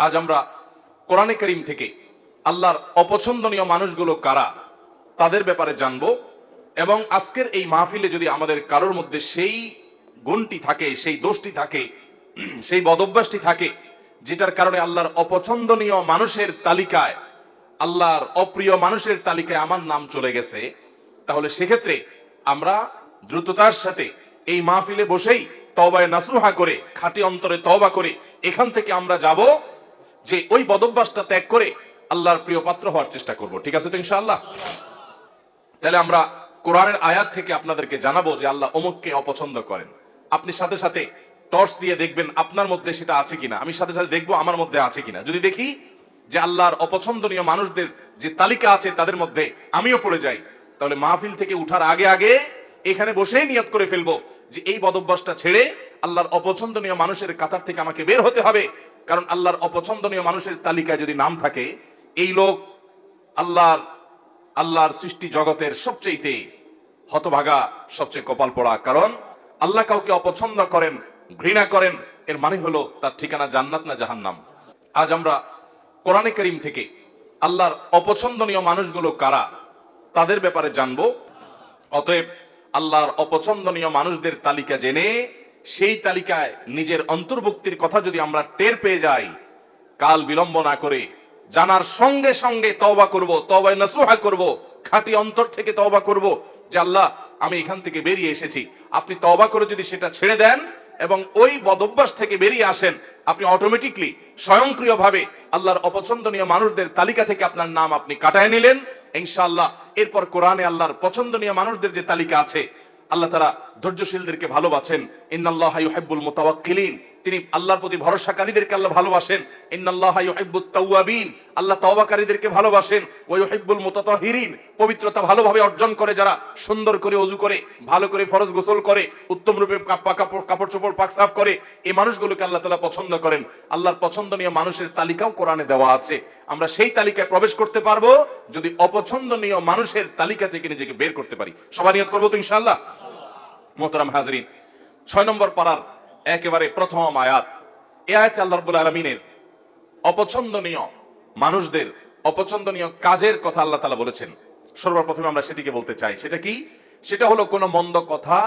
আজ আমরা কোরআনে কারীম থেকে আল্লাহর অপছন্দনীয় মানুষগুলো কারা তাদের ব্যাপারে জানবো। এবং আজকের এই মাহফিলে যদি আমাদের কারোর মধ্যে সেই গুণটি থাকে, সেই দোষটি থাকে, সেই বদভ্যাসটি থাকে যেটার কারণে আল্লাহর অপছন্দনীয় মানুষের তালিকায়, আল্লাহর অপ্রিয় মানুষের তালিকায় আমার নাম চলে গেছে, তাহলে সেক্ষেত্রে আমরা দ্রুততার সাথে এই মাহফিলে বসেই তওবায়ে নাসুহা করে, খাঁটি অন্তরে তওবা করে এখান থেকে আমরা যাব যে ওই বদভ্যাসটা ত্যাগ করে আল্লাহর প্রিয় পাত্র হওয়ার চেষ্টা করব। ঠিক আছে তো ইনশাআল্লাহ? তাহলে আমরা কোরআনের আয়াত থেকে আপনাদেরকে জানাবো যে আল্লাহ অমুককে অপছন্দ করেন। আপনি সাথে সাথে টর্চ দিয়ে দেখবেন আপনার মধ্যে সেটা আছে কিনা, আমি সাথে সাথে দেখবো আমার মধ্যে আছে কিনা। যদি দেখি যে আল্লাহর অপছন্দনীয় মানুষদের যে তালিকা আছে তাদের মধ্যে আমিও পড়ে যাই, তাহলে মাহফিল থেকে উঠার আগে আগে এখানে বসেই নিয়ত করে ফেলবো যে এই বদভ্যাসটা ছেড়ে আল্লাহর অপছন্দনীয় মানুষের কাতার থেকে আমাকে বের হতে হবে। কারণ আল্লাহর অপছন্দনীয় মানুষের তালিকায় যদি নাম থাকে, এই লোক আল্লাহর সৃষ্টি জগতের সবচেয়ে হতভাগা, সবচেয়ে কপাল পড়া। কারণ আল্লাহ কাউকে অপছন্দ করেন, ঘৃণা করেন, এর মানে হলো তার ঠিকানা জান্নাত না জাহান্নাম। আজ আমরা কোরআনে কারীম থেকে আল্লাহর অপছন্দনীয় মানুষগুলো কারা তাদের ব্যাপারে জানবো। অতএব আল্লাহর অপছন্দনীয় মানুষদের তালিকা জেনে সেই তালিকায় নিজের অন্তর্ভুক্তির কথা যদি আমরা টের পেয়ে যাই, কাল বিলম্ব না করে জানার সঙ্গে সঙ্গে তওবা করব, তওবায়ে নাসুহা করব, খাঁটি অন্তর থেকে তওবা করব যে আল্লাহ আমি এখান থেকে বেরিয়ে এসেছি। আপনি তওবা করে যদি সেটা ছেড়ে দেন এবং ওই বদভ্যাস থেকে বেরিয়ে আসেন, আপনি অটোমেটিকলি স্বয়ংক্রিয়ভাবে আল্লাহর অপছন্দনীয় মানুষদের তালিকা থেকে আপনার নাম আপনি কাটায় নিলেন ইনশাআল্লাহ। এরপর কোরআনে আল্লাহর পছন্দনীয় মানুষদের যে তালিকা আছে, আল্লাহ তারা ধৈর্যশীলদেরকে ভালোবাসেন। ইন্নাল্লাহা ইউহিব্বুল মুতাওয়াক্কিলিন, তিনি আল্লাহর প্রতি ভরসাকারীদেরকে আল্লাহ ভালোবাসেন। ইন্নাল্লাহা ইউহিব্বুত তাওয়াবিন, আল্লাহ তওবাকারীদেরকে ভালোবাসেন। ওয়া ইউহিব্বুল মুতাতাহহিরিন, পবিত্রতা ভালোভাবে অর্জন করে যারা সুন্দর করে ওযু করে, ভালো করে ফরজ গোসল করে, উত্তম রূপে কাপড় চোপড় পাক সাফ করে, এই মানুষগুলোকে আল্লাহ তাআলা পছন্দ করেন। আল্লাহর পছন্দনীয় মানুষের তালিকাও কোরআনে দেওয়া আছে। আমরা সেই তালিকায় প্রবেশ করতে পারবো যদি অপছন্দনীয় মানুষের তালিকা থেকে নিজেকে বের করতে পারি। সবাই নিয়ত করবো তো ইনশাআল্লাহ? মোহতারাম হাজরিন, 6 নম্বর পারার একেবারে প্রথম আয়াত। এই আয়াতে আল্লাহ রাব্বুল আলামিনের অপছন্দনীয় মানুষদের অপছন্দনীয় কাজের কথা আল্লাহ তাআলা বলেছেন। সর্বপ্রথমে আমরা সেটিকে বলতে চাই। সেটা কি? সেটা হলো কোনো মন্দ কথা,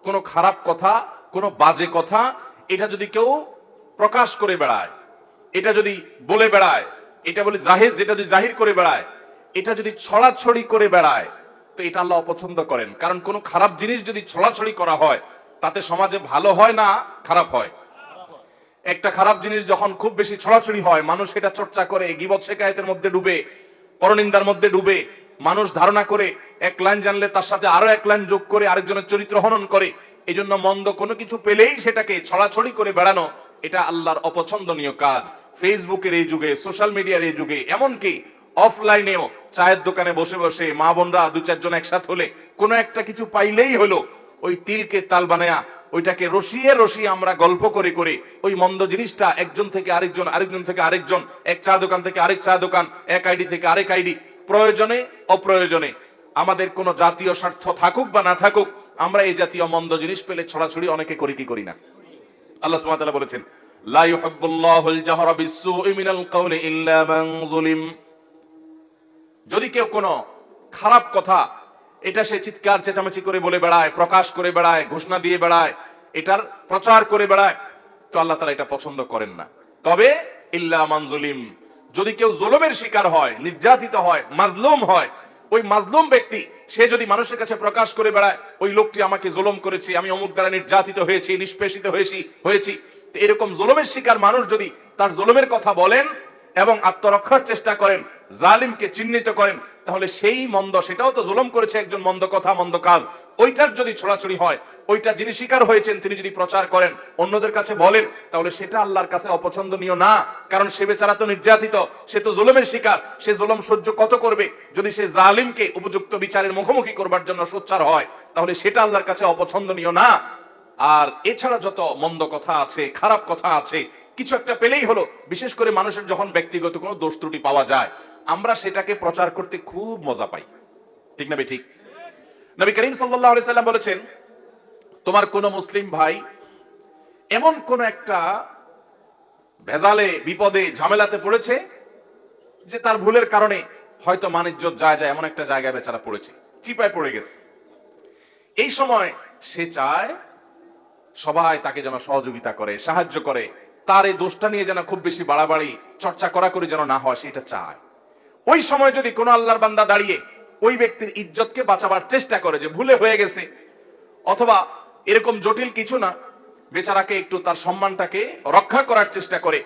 কোনো খারাপ কথা, কোনো বাজে কথা, এটা যদি কেউ প্রকাশ করে বেড়ায়, এটা যদি বলে বেড়ায়, এটা বলে জাহির, যেটা যদি জাহির করে বেড়ায়, এটা যদি ছড়াছড়ি করে বেড়ায়, তো এটা আল্লাহ অপছন্দ করেন। কারণ কোনো খারাপ জিনিস যদি ছড়াছড়ি করা হয় তাতে সমাজে ভালো হয় না খারাপ হয়? একটা খারাপ জিনিস যখন খুব বেশি ছড়াছড়ি হয়, মানুষ এটা চর্চা করে, গীবত শিকায়েতের মধ্যে ডুবে, পরনিন্দার মধ্যে ডুবে, মানুষ ধারণা করে এক লাইন জানলে তার সাথে আরো এক লাইন যোগ করে আরেকজনের চরিত্র হনন করে। এই জন্য মন্দ কোনো কিছু পেলেই সেটাকে ছড়াছড়ি করে বেড়ানো, এটা আল্লাহর অপছন্দনীয় কাজ। ফেসবুকের এই যুগে, সোশ্যাল মিডিয়ার এই যুগে, এমনকি অফলাইনেও চায়ের দোকানে বসে বসে মা বোনরা 2-4 জন একসাথে হলে কোনো একটা কিছু পাইলেই হলো ওই তিলকে তাল বানায়া ওইটাকে রসিয়ে রসিয়ে আমরা গল্প করে করে ওই মন্দ জিনিসটা একজন থেকে আরেকজন, আরেকজন থেকে আরেকজন, এক চা দোকান থেকে আরেক চা দোকান, এক আইডি থেকে আরেক আইডি, প্রয়োজনে অপ্রয়োজনে, আমাদের কোনো জাতীয় স্বার্থ থাকুক বা না থাকুক, আমরা এই জাতীয় মন্দ জিনিস পেলে ছড়াছড়ি অনেকে করি কি করি না? আল্লাহ সুবহানাহু ওয়া তাআলা বলেছেন, লা ইউহিব্বুল্লাহুল জাহরা বিস-সুই মিনাল কাওলি ইল্লা মান যুলিম। যদি কেউ কোনো খারাপ কথা এটা সে চিৎকার চেঁচামেচি করে বলে বেড়ায়, প্রকাশ করে বেড়ায়, ঘোষণা দিয়ে বেড়ায়, এটার প্রচার করে বেড়ায়, তো আল্লাহ তাআলা এটা পছন্দ করেন না। তবে ইল্লা মান যুলিম, যদি কেউ জুলুমের শিকার হয়, নির্যাতিত হয়, মাজলুম হয়, ওই মাজলুম ব্যক্তি সে যদি মানুষের কাছে প্রকাশ করে বেড়ায় ওই লোকটি আমাকে জুলুম করেছে, আমি অমুক দ্বারা নির্যাতিত হয়েছি, নিষ্পেষিত হয়েছি, এরকম জুলুমের শিকার মানুষ যদি তার জুলুমের কথা বলেন এবং আত্মরক্ষার চেষ্টা করেন, জালিমকে চিহ্নিত করেন, তাহলে সেই মন্দ, সেটাও তো জুলুম করেছে একজন, মন্দ কথা মন্দ কাজ, ওইটার যদি ছড়াছড়ি হয়, ওইটা যিনি শিকার হয়েছেন তিনি যদি প্রচার করেন, অন্যদের কাছে বলেন, তাহলে সেটা আল্লাহর কাছে অপছন্দনীয় না। কারণ সে বেচারা তো নির্যাতিত, সে তো জুলুমের শিকার, সে জুলুম সহ্য কত করবে? যদি সে জালিমকে উপযুক্ত বিচারের মুখোমুখি করবার জন্য সোচ্চার হয়, তাহলে সেটা আল্লাহর কাছে অপছন্দনীয় না। আর এছাড়া যত মন্দ কথা আছে, খারাপ কথা আছে, কিছু একটা পেলেই হলো, বিশেষ করে মানুষের যখন ব্যক্তিগত কোনো দোষ ত্রুটি পাওয়া যায়, আমরা সেটাকে প্রচার করতে খুব মজা পাই। ঠিক না ঠিক? নবী করিম সাল্লাল্লাহু আলাইহি সাল্লাম বলেছেন, তোমার কোন মুসলিম ভাই এমন কোন একটা ভেজালে, বিপদে, ঝামেলাতে পড়েছে, যে তার ভুলের কারণে হয়তো মানিজ্যত যায় যায় এমন একটা জায়গায় বেচারা পড়েছে, চিপায় পড়ে গেছে। এই সময় সে চায় সবাই তাকে যেন সহযোগিতা করে, সাহায্য করে, তার এই দোষটা নিয়ে যেন খুব বেশি বাড়াবাড়ি চর্চা করা করে যেন না হয়, সেটা চায়। ওই সময় যদি কোনো আল্লাহর বান্দা দাঁড়িয়ে ওই ব্যক্তির ইজ্জতকে বাঁচাবার চেষ্টা করে, যে ভুলে হয়ে গেছে, অথবা এরকম জটিল কিছু না, বেচারাকে একটু তার সম্মানটাকে রক্ষা করার চেষ্টা করে,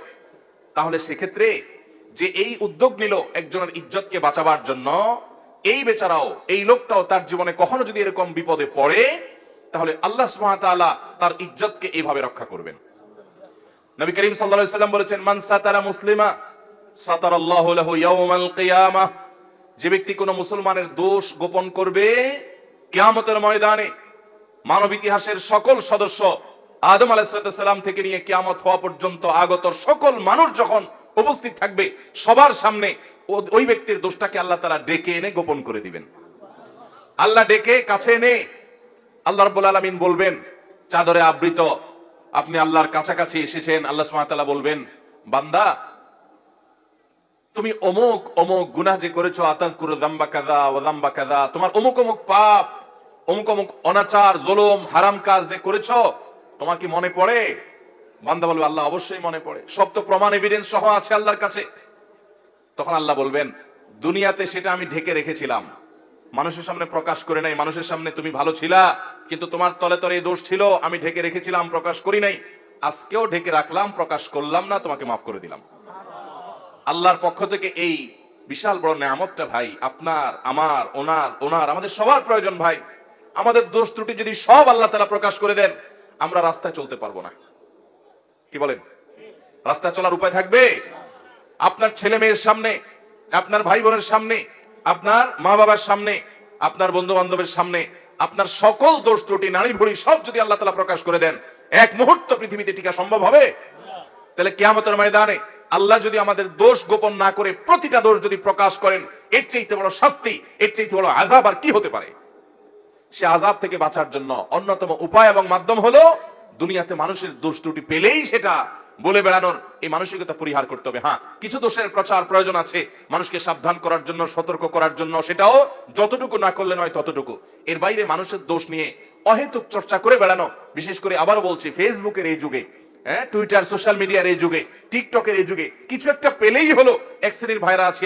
তাহলে সেক্ষেত্রে যে এই উদ্যোগ নিল একজনের ইজ্জতকে বাঁচাবার জন্য, এই বেচারাও, এই লোকটাও তার জীবনে কখনো যদি এরকম বিপদে পড়ে, তাহলে আল্লাহ সুবহানাহু ওয়া তাআলা তার ইজ্জতকে এইভাবে রক্ষা করবেন। নবী করিম সাল্লাল্লাহু আলাইহি ওয়াসাল্লাম বলেছেন, মান সাতারা মুসলিমা সাতারাল্লাহু লাহু ইয়াওমাল কিয়ামাহ। যে ব্যক্তি কোনো মুসলমানের দোষ গোপন করবে, কিয়ামতের ময়দানে মানব ইতিহাসের সকল সদস্য, আদম আলাইহিস সালাম থেকে নিয়ে কিয়ামত হওয়া পর্যন্ত আগত সকল মানুষ যখন উপস্থিত থাকবে, সবার সামনে ওই ব্যক্তির দোষটাকে আল্লাহ তাআলা ডেকে এনে গোপন করে দিবেন। আল্লাহ ডেকে কাছে এনে আল্লাহ রাব্বুল আলামিন বলবেন, চাদরে আবৃত, আপনি আল্লাহর কাছাকাছি এসেছেন। আল্লাহ সুবহানাহু ওয়া তাআলা বলবেন, বান্দা তুমি অমুক অমুক গুনাহ যে করেছো, আতাযকুরু যামবা কাযা ওয়া যামবা কাযা, তোমার অমুক অমুক পাপ, অমুক অমুক অনাচার, জুলুম, হারাম কাজ যে করেছো, তোমার কি মনে পড়ে? বান্দা বলবে, আল্লাহ অবশ্যই মনে পড়ে, সব তো প্রমাণ এভিডেন্স সহ আছে আল্লাহর কাছে। তখন আল্লাহ বলবেন, দুনিয়াতে সেটা আমি ঢেকে রেখেছিলাম, মানুষের সামনে প্রকাশ করে নাই। মানুষের সামনে তুমি ভালো ছিলা, কিন্তু তোমার তলে তলে দোষ ছিল, আমি ঢেকে রেখেছিলাম, প্রকাশ করি নাই। আজকেও ঢেকে রাখলাম, প্রকাশ করলাম না, তোমাকে মাফ করে দিলাম। আল্লাহর পক্ষ থেকে এই বিশাল বড় নেয়ামতটা ভাই, আপনার, আমার, ওনার আমাদের সবার প্রয়োজন ভাই। আমাদের দোষ ত্রুটি যদি সব আল্লাহ তাআলা প্রকাশ করে দেন, আমরা রাস্তায় চলতে পারবো না। কি বলেন? রাস্তায় চলার উপায় থাকবে? আপনার ছেলে মেয়ের সামনে, আপনার ভাই বোনের সামনে, আপনার মা বাবার সামনে, আপনার বন্ধু বান্ধবের সামনে আপনার সকল দোষ ত্রুটি, নারী ভুড়ি সব যদি আল্লাহ তাআলা প্রকাশ করে দেন, এক মুহূর্ত পৃথিবীতে টিকা সম্ভব হবে? তাহলে কিয়ামতের ময়দানে আল্লাহ যদি আমাদের দোষ গোপন না করে প্রতিটা দোষ যদি প্রকাশ করেন, এর চাইতে বড় শাস্তি, এর চাইতে বড় আযাব আর কি হতে পারে? সে আযাব থেকে বাঁচার জন্য অন্যতম উপায় এবং মাধ্যম হলো দুনিয়াতে মানুষের দোষ ত্রুটি পেলেই সেটা বলে বেড়ানোর এই মানসিকতা পরিহার করতে হবে। হ্যাঁ, কিছু দোষের প্রচার প্রয়োজন আছে, মানুষকে সাবধান করার জন্য, সতর্ক করার জন্য, সেটাও যতটুকু না করলে নয় ততটুকু। এর বাইরে মানুষের দোষ নিয়ে অহেতুক চর্চা করে বেড়ানো, বিশেষ করে আবার বলছি, ফেসবুকের এই যুগে, টুইটার, সোশ্যাল মিডিয়ার এই যুগে, টিকটকের এই যুগে, কিছু একটা পেলেই হলো এক শ্রেণীর ভাইরা আছি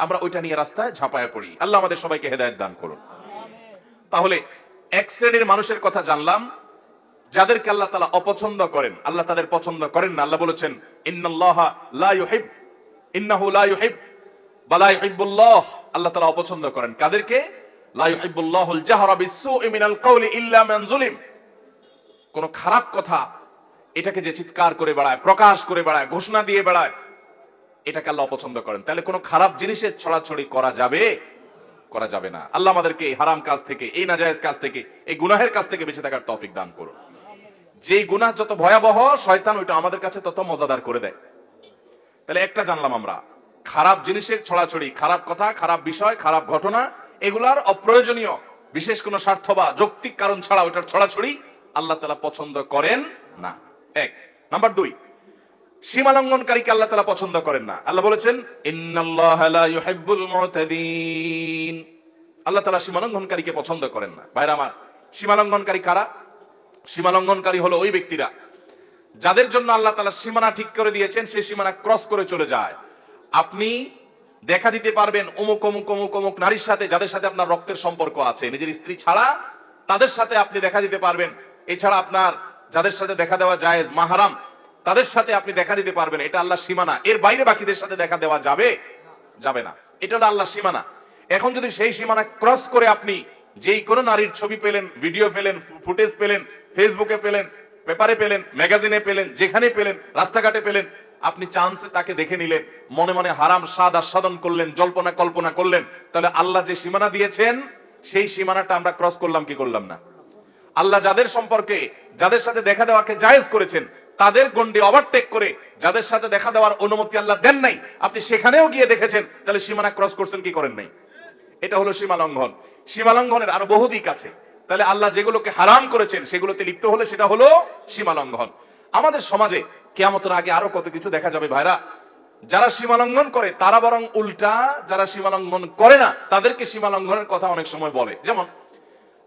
আমরা ওইটা নিয়ে রাস্তায় ঝাঁপায় পড়ি। আল্লাহ আমাদের সবাইকে হেদায়েত দান করুন। তাহলে এক শ্রেণীর মানুষের কথা জানলাম, যাদেরকে আল্লাহ তাআলা অপছন্দ করেন, আল্লাহ তাদের পছন্দ করেন না। আল্লাহ বলেছেন, ইন্নাল্লাহা লা ইউহিব, ইন্নাহু লা ইউহিব বা লা ইউহিব্বুল্লাহ। আল্লাহ তাআলা অপছন্দ করেন কাদেরকে? লা ইউহিব্বুল্লাহুল জাহরা বিসসুই মিনাল কাওলি ইল্লা মান যুলিম। কোন খারাপ কথা এটাকে যে চিৎকার করে বেড়ায়, প্রকাশ করে বেড়ায়, ঘোষণা দিয়ে বেড়ায়, এটাকে আল্লাহ অপছন্দ করেন। তাহলে কোন খারাপ জিনিসের ছড়াছড়ি করা যাবে? করা যাবে না। আল্লাহ আমাদেরকে এই হারাম কাজ থেকে, এই নাজায়েজ কাজ থেকে, এই গুনাহের কাজ থেকে বেঁচে থাকার তৌফিক দান করুন। যেই গুনাহ যত ভয়াবহ, শয়তান ওইটা আমাদের কাছে তত মজাদার করে দেয়। তাহলে একটা জানলাম আমরা, খারাপ জিনিসের ছড়াছড়ি, খারাপ কথা, খারাপ বিষয়, খারাপ ঘটনা, এগুলার অপ্রয়োজনীয় বিশেষ কোনো স্বার্থ বা যৌক্তিক কারণ ছাড়া ওইটার ছড়াছড়ি আল্লাহ তাআলা পছন্দ করেন না। এক নাম্বার 2, সীমা লঙ্ঘনকারীকে আল্লাহ তাআলা পছন্দ করেন না। আল্লাহ বলেছেন, ইন্নাল্লাহা লা ইউহিব্বুল মুতাদিন। আল্লাহ তাআলা সীমা লঙ্ঘনকারীকে পছন্দ করেন না। ভাইরা আমার, সীমা লঙ্ঘনকারী কারা? সীমা লঙ্ঘনকারী হলো ওই ব্যক্তিরা যাদের জন্য আল্লাহ তাআলা সীমানা ঠিক করে দিয়েছেন, সেই সীমানা ক্রস করে চলে যায়। আপনি দেখা দিতে পারবেন অমুক অমুক অমুক অমুক নারীর সাথে, যাদের সাথে আপনার রক্তের সম্পর্ক আছে, নিজের স্ত্রী ছাড়া তাদের সাথে আপনি দেখা দিতে পারবেন। এছাড়া আপনার যাদের সাথে দেখা দেওয়া জায়েজ, মাহরাম, তাদের সাথে আপনি দেখা দিতে পারবেন। এটা আল্লাহর সীমানা। এর বাইরে বাকিদের সাথে দেখা দেওয়া যাবে যাবে না। এটা হলো আল্লাহর সীমানা। এখন যদি সেই সীমানা ক্রস করে আপনি যেই কোনো নারীর ছবি পেলেন, ভিডিও পেলেন, ফুটেজ পেলেন, ফেসবুকে পেলেন, পেপারে পেলেন, ম্যাগাজিনে পেলেন, যেখানে পেলেন, রাস্তাঘাটে পেলেন, আপনি চান্সে তাকে দেখে নিলেন, মনে মনে হারাম স্বাদ আস্বাদন করলেন, জল্পনা কল্পনা করলেন, তাহলে আল্লাহ যে সীমানা দিয়েছেন সেই সীমানাটা আমরা ক্রস করলাম কি করলাম না? আল্লাহ যাদের সম্পর্কে, যাদের সাথে দেখা দেওয়াকে জায়েজ করেছেন, তাদের গন্ডি ওভারটেক করে যাদের সাথে দেখা দেওয়ার অনুমতি আল্লাহ দেন নাই, আপনি সেখানেও গিয়ে দেখেছেন, তাহলে সীমানা ক্রস করছেন কি করেন নাই? এটা হলো সীমা লঙ্ঘন। সীমা লঙ্ঘনের আরো বহু দিক আছে। তাহলে আল্লাহ যেগুলোকে হারাম করেছেন সেগুলোতে লিপ্ত হলে সেটা হলো সীমা লঙ্ঘন। আমাদের সমাজে কিয়ামতের আগে আরো কত কিছু দেখা যাবে ভাইরা। যারা সীমা লঙ্ঘন করে তারা বরং উল্টা যারা সীমা লঙ্ঘন করে না তাদেরকে সীমা লঙ্ঘনের কথা অনেক সময় বলে। যেমন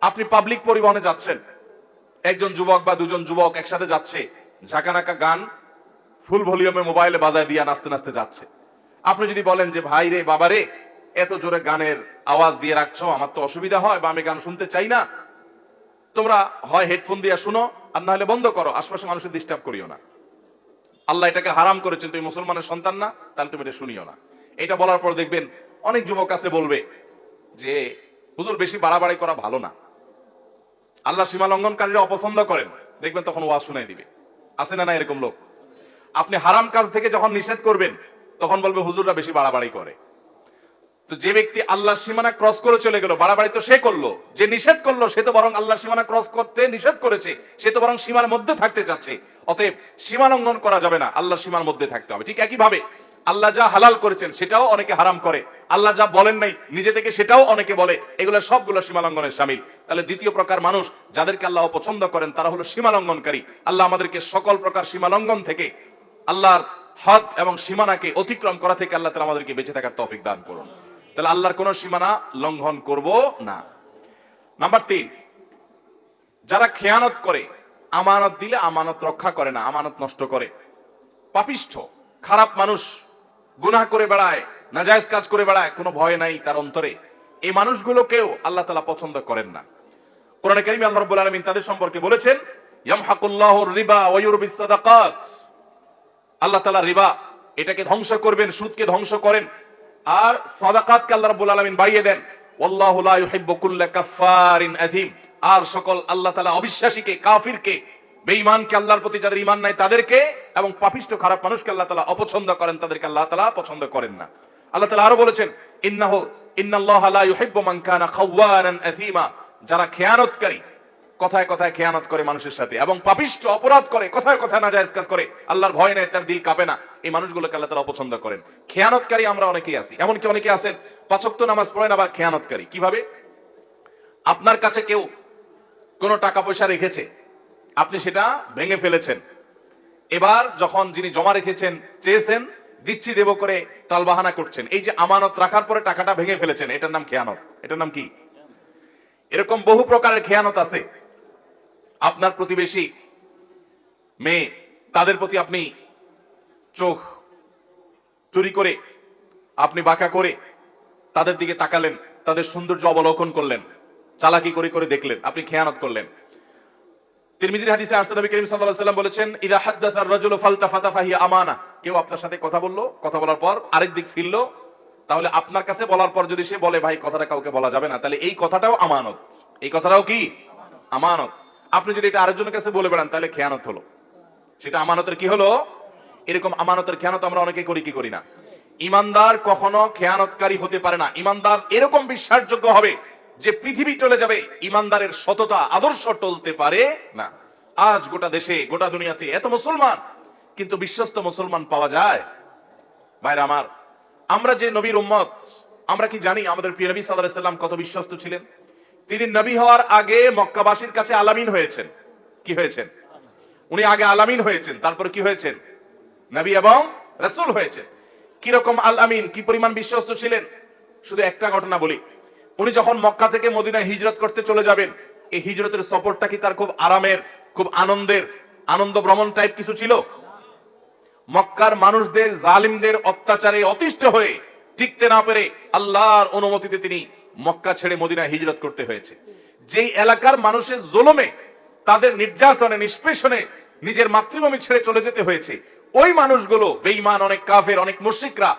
আপনি পাবলিক পরিবহনে যাচ্ছেন, একজন যুবক বা দুজন যুবক একসাথে যাচ্ছে, ঝাঁকানাকা গান ফুল ভলিউমে মোবাইলে বাজায় দিয়ে নাচতে নাচতে যাচ্ছে। আপনি যদি বলেন যে ভাই রে বাবা রে এত জোরে গানের আওয়াজ দিয়ে রাখছো, আমার তো অসুবিধা হয় বা আমি গান শুনতে চাই না, তোমরা হয় হেডফোন দিয়ে শুনো আর না হলে বন্ধ করো, আশপাশে মানুষের ডিস্টার্ব করিও না। আল্লাহ এটাকে হারাম করেছেন, তুমি মুসলমানের সন্তান না, তাহলে তুমি এটা শুনিও না। এটা বলার পর দেখবেন অনেক যুবক আছে বলবে যে হুজুর বেশি বাড়াবাড়ি করা ভালো না, আল্লাহ সীমা লঙ্ঘনকারীরা অপছন্দ করেন, দেখবেন তখন ওয়াজ শুনাই দিবে। আছে না না এরকম লোক? আপনি হারাম কাজ থেকে যখন নিষেধ করবেন তখন বলবে হুজুররা বেশি বাড়াবাড়ি করে। তো যে ব্যক্তি আল্লাহর সীমানা ক্রস করে চলে গেল, বাড়াবাড়ি তো সে করলো, যে নিষেধ করলো সে তো বরং আল্লাহর সীমানা ক্রস করতে নিষেধ করেছে, সে তো বরং সীমার মধ্যে থাকতে চাচ্ছে। অতএব সীমা লঙ্ঘন করা যাবে না, আল্লাহর সীমার মধ্যে থাকতে হবে। ঠিক একইভাবে আল্লাহ যা হালাল করেছেন সেটাও অনেকে হারাম করে, আল্লাহ যা বলেন নাই নিজে থেকে সেটাও অনেকে বলে, এগুলো সবগুলো সীমা লঙ্ঘনের শামিল। তাহলে দ্বিতীয় প্রকার মানুষ যাদেরকে আল্লাহ অপছন্দ করেন তারা হলো সীমা লঙ্ঘনকারী। আল্লাহ আমাদেরকে সকল প্রকার সীমা লঙ্ঘন থেকে, আল্লাহর হদ এবং সীমানাকে অতিক্রম করা থেকে আল্লাহ তাআলা আমাদেরকে বেঁচে থাকার তৌফিক দান করুন। তাহলে আল্লাহর কোন সীমানা লঙ্ঘন করব না। নাম্বার 3, যারা খেয়ানত করে, আমানত দিলে আমানত রক্ষা করে না, আমানত নষ্ট করে, পাপিষ্ঠ খারাপ মানুষ, গুনাহ করে বেড়ায়, নাজায়েজ কাজ করে বেড়ায়, কোনো ভয় নাই তার অন্তরে, এই মানুষগুলোকেও আল্লাহ তাআলা পছন্দ করেন না। কোরআনে কারীমে আল্লাহ রাব্বুল আলামিন তাদের সম্পর্কে বলেছেন ইয়ামহাকুল্লাহুর রিবা ওয়া ইউরবিস সাদাকাত, আল্লাহ তাআলা রিবা এটাকে ধ্বংস করবেন, সুদকে ধ্বংস করেন, আর সাদাকাতকে আল্লাহ রাব্বুল আলামিন বাড়িয়ে দেন। ওয়াল্লাহু লা ইউহিব্বু কুল্লা কাফফারিন আযীম, আর সকল আল্লাহ তাআলা অবিশ্বাসীকে, কাফিরকে, বেঈমানকে, আল্লাহর প্রতি যাদের ঈমান নাই তাদেরকে, এবং পাপিষ্ঠ খারাপ মানুষকে আল্লাহ তাআলা অপছন্দ করেন, তাদেরকে আল্লাহ তাআলা পছন্দ করেন না। আল্লাহ তাআলা আরো বলেছেন ইন্নাল্লাহা লা ইউহিব্বু মান কানা খাওয়ানান আযীমা, যারা খেয়ানতকারী, কথায় কথায় খেয়ানত করে মানুষের সাথে, এবং পাপিষ্ঠ অপরাধ করে, কথায় কথায় নাজায়েজ কাজ করে, আল্লাহর ভয় নেই, তার দিল কাঁপে না, এই মানুষগুলোকে আল্লাহ তাআলা অপছন্দ করেন। খেয়ানতকারী আমরা অনেকেই আছি, এমনকি অনেকে আছেন 5 ওয়াক্ত নামাজ পড়েন আবার খেয়ানতকারী। কিভাবে? আপনার কাছে কেউ কোনো টাকা পয়সা রেখেছে, আপনি সেটা ভেঙে ফেলেছেন, এবার যখন যিনি জমা রেখেছেন চেয়েছেন দিচ্ছি দেব করে টালবাহানা করছেন, এই যে আমানত রাখার পরে টাকাটা ভেঙে ফেলেছেন, এটার নাম খেয়ানত। এটার নাম কি? এরকম বহু প্রকারের খেয়ানত আছে। আপনার প্রতিবেশী মেয়ে, তাদের প্রতি আপনি চোখ চুরি করে, আপনি বাঁকা করে তাদের দিকে তাকালেন, তাদের সৌন্দর্য অবলোকন করলেন, চালাকি করে করে দেখলেন, আপনি খেয়ানত করলেন। তিরমিজির হাদিসে আসছে নবী করিম সাল্লাল্লাহু আলাইহি ওয়াসাল্লাম বলেছেন ইযা হাদাসা আর-রাজুলু ফালতাফাতা ফাহিয়া আমানা, কেউ আপনার সাথে কথা বললো, কথা বলার পর আরেক দিক ফিরলো, তাহলে আপনার কাছে বলার পর যদি সে বলে ভাই কথাটা কাউকে বলা যাবে না, তাহলে এই কথাটাও আমানত। এই কথাটাও কি? আমানত। আপনি যদি এটা আরেকজনের কাছে বলে বেড়ান তাহলে খেয়ানত হলো, সেটা আমানতের কি হলো? এরকম আমানতের খেয়ানত আমরা অনেকে করি, কি করি না? ইমানদার কখনো খেয়ানতকারী হতে পারে না। ইমানদার এরকম বিশ্বাসযোগ্য হবে যে পৃথিবী চলে যাবে, ইমানদারের সততা আদর্শ টলতে পারে না। আজ গোটা দেশে, গোটা দুনিয়াতে এত মুসলমান, কিন্তু বিশ্বস্ত মুসলমান পাওয়া যায়? ভাইরা আমার, আমরা যে নবীর উম্মত, আমরা কি জানি আমাদের প্রিয় নবী সাল্লাল্লাহু আলাইহি ওয়াসাল্লাম কত বিশ্বস্ত ছিলেন? তিনি নবী হওয়ার আগে মক্কাবাসীর কাছে আলামিন হয়েছেন। কি হয়েছেন? উনি আগে আলামিন হয়েছেন, তারপর কি হয়েছেন? নবী এবং রাসূল হয়েছেন। কিরকম আল আমিন, কি পরিমাণ বিশ্বস্ত ছিলেন? শুধু একটা ঘটনা বলি। উনি যখন মক্কা থেকে মদিনায় হিজরত করতে চলে যাবেন, এই হিজরতের সফরটা কি তার খুব আরামের, খুব আনন্দের, আনন্দ ভ্রমণ টাইপ কিছু ছিল? মক্কার মানুষদের, জালিমদের অত্যাচারে অতিষ্ঠ হয়ে টিকতে না পেরে আল্লাহর অনুমতিতে তিনি মক্কা ছেড়ে মদিনায় হিজরত করতে হয়েছে। যেই এলাকার মানুষের জুলুমে, তাদের নির্যাতনে, নিষ্পেষণে নিজের মাতৃভূমি ছেড়ে চলে যেতে হয়েছে, ওই মানুষগুলো বেঈমান, অনেক কাফের, অনেক মুশরিকরা,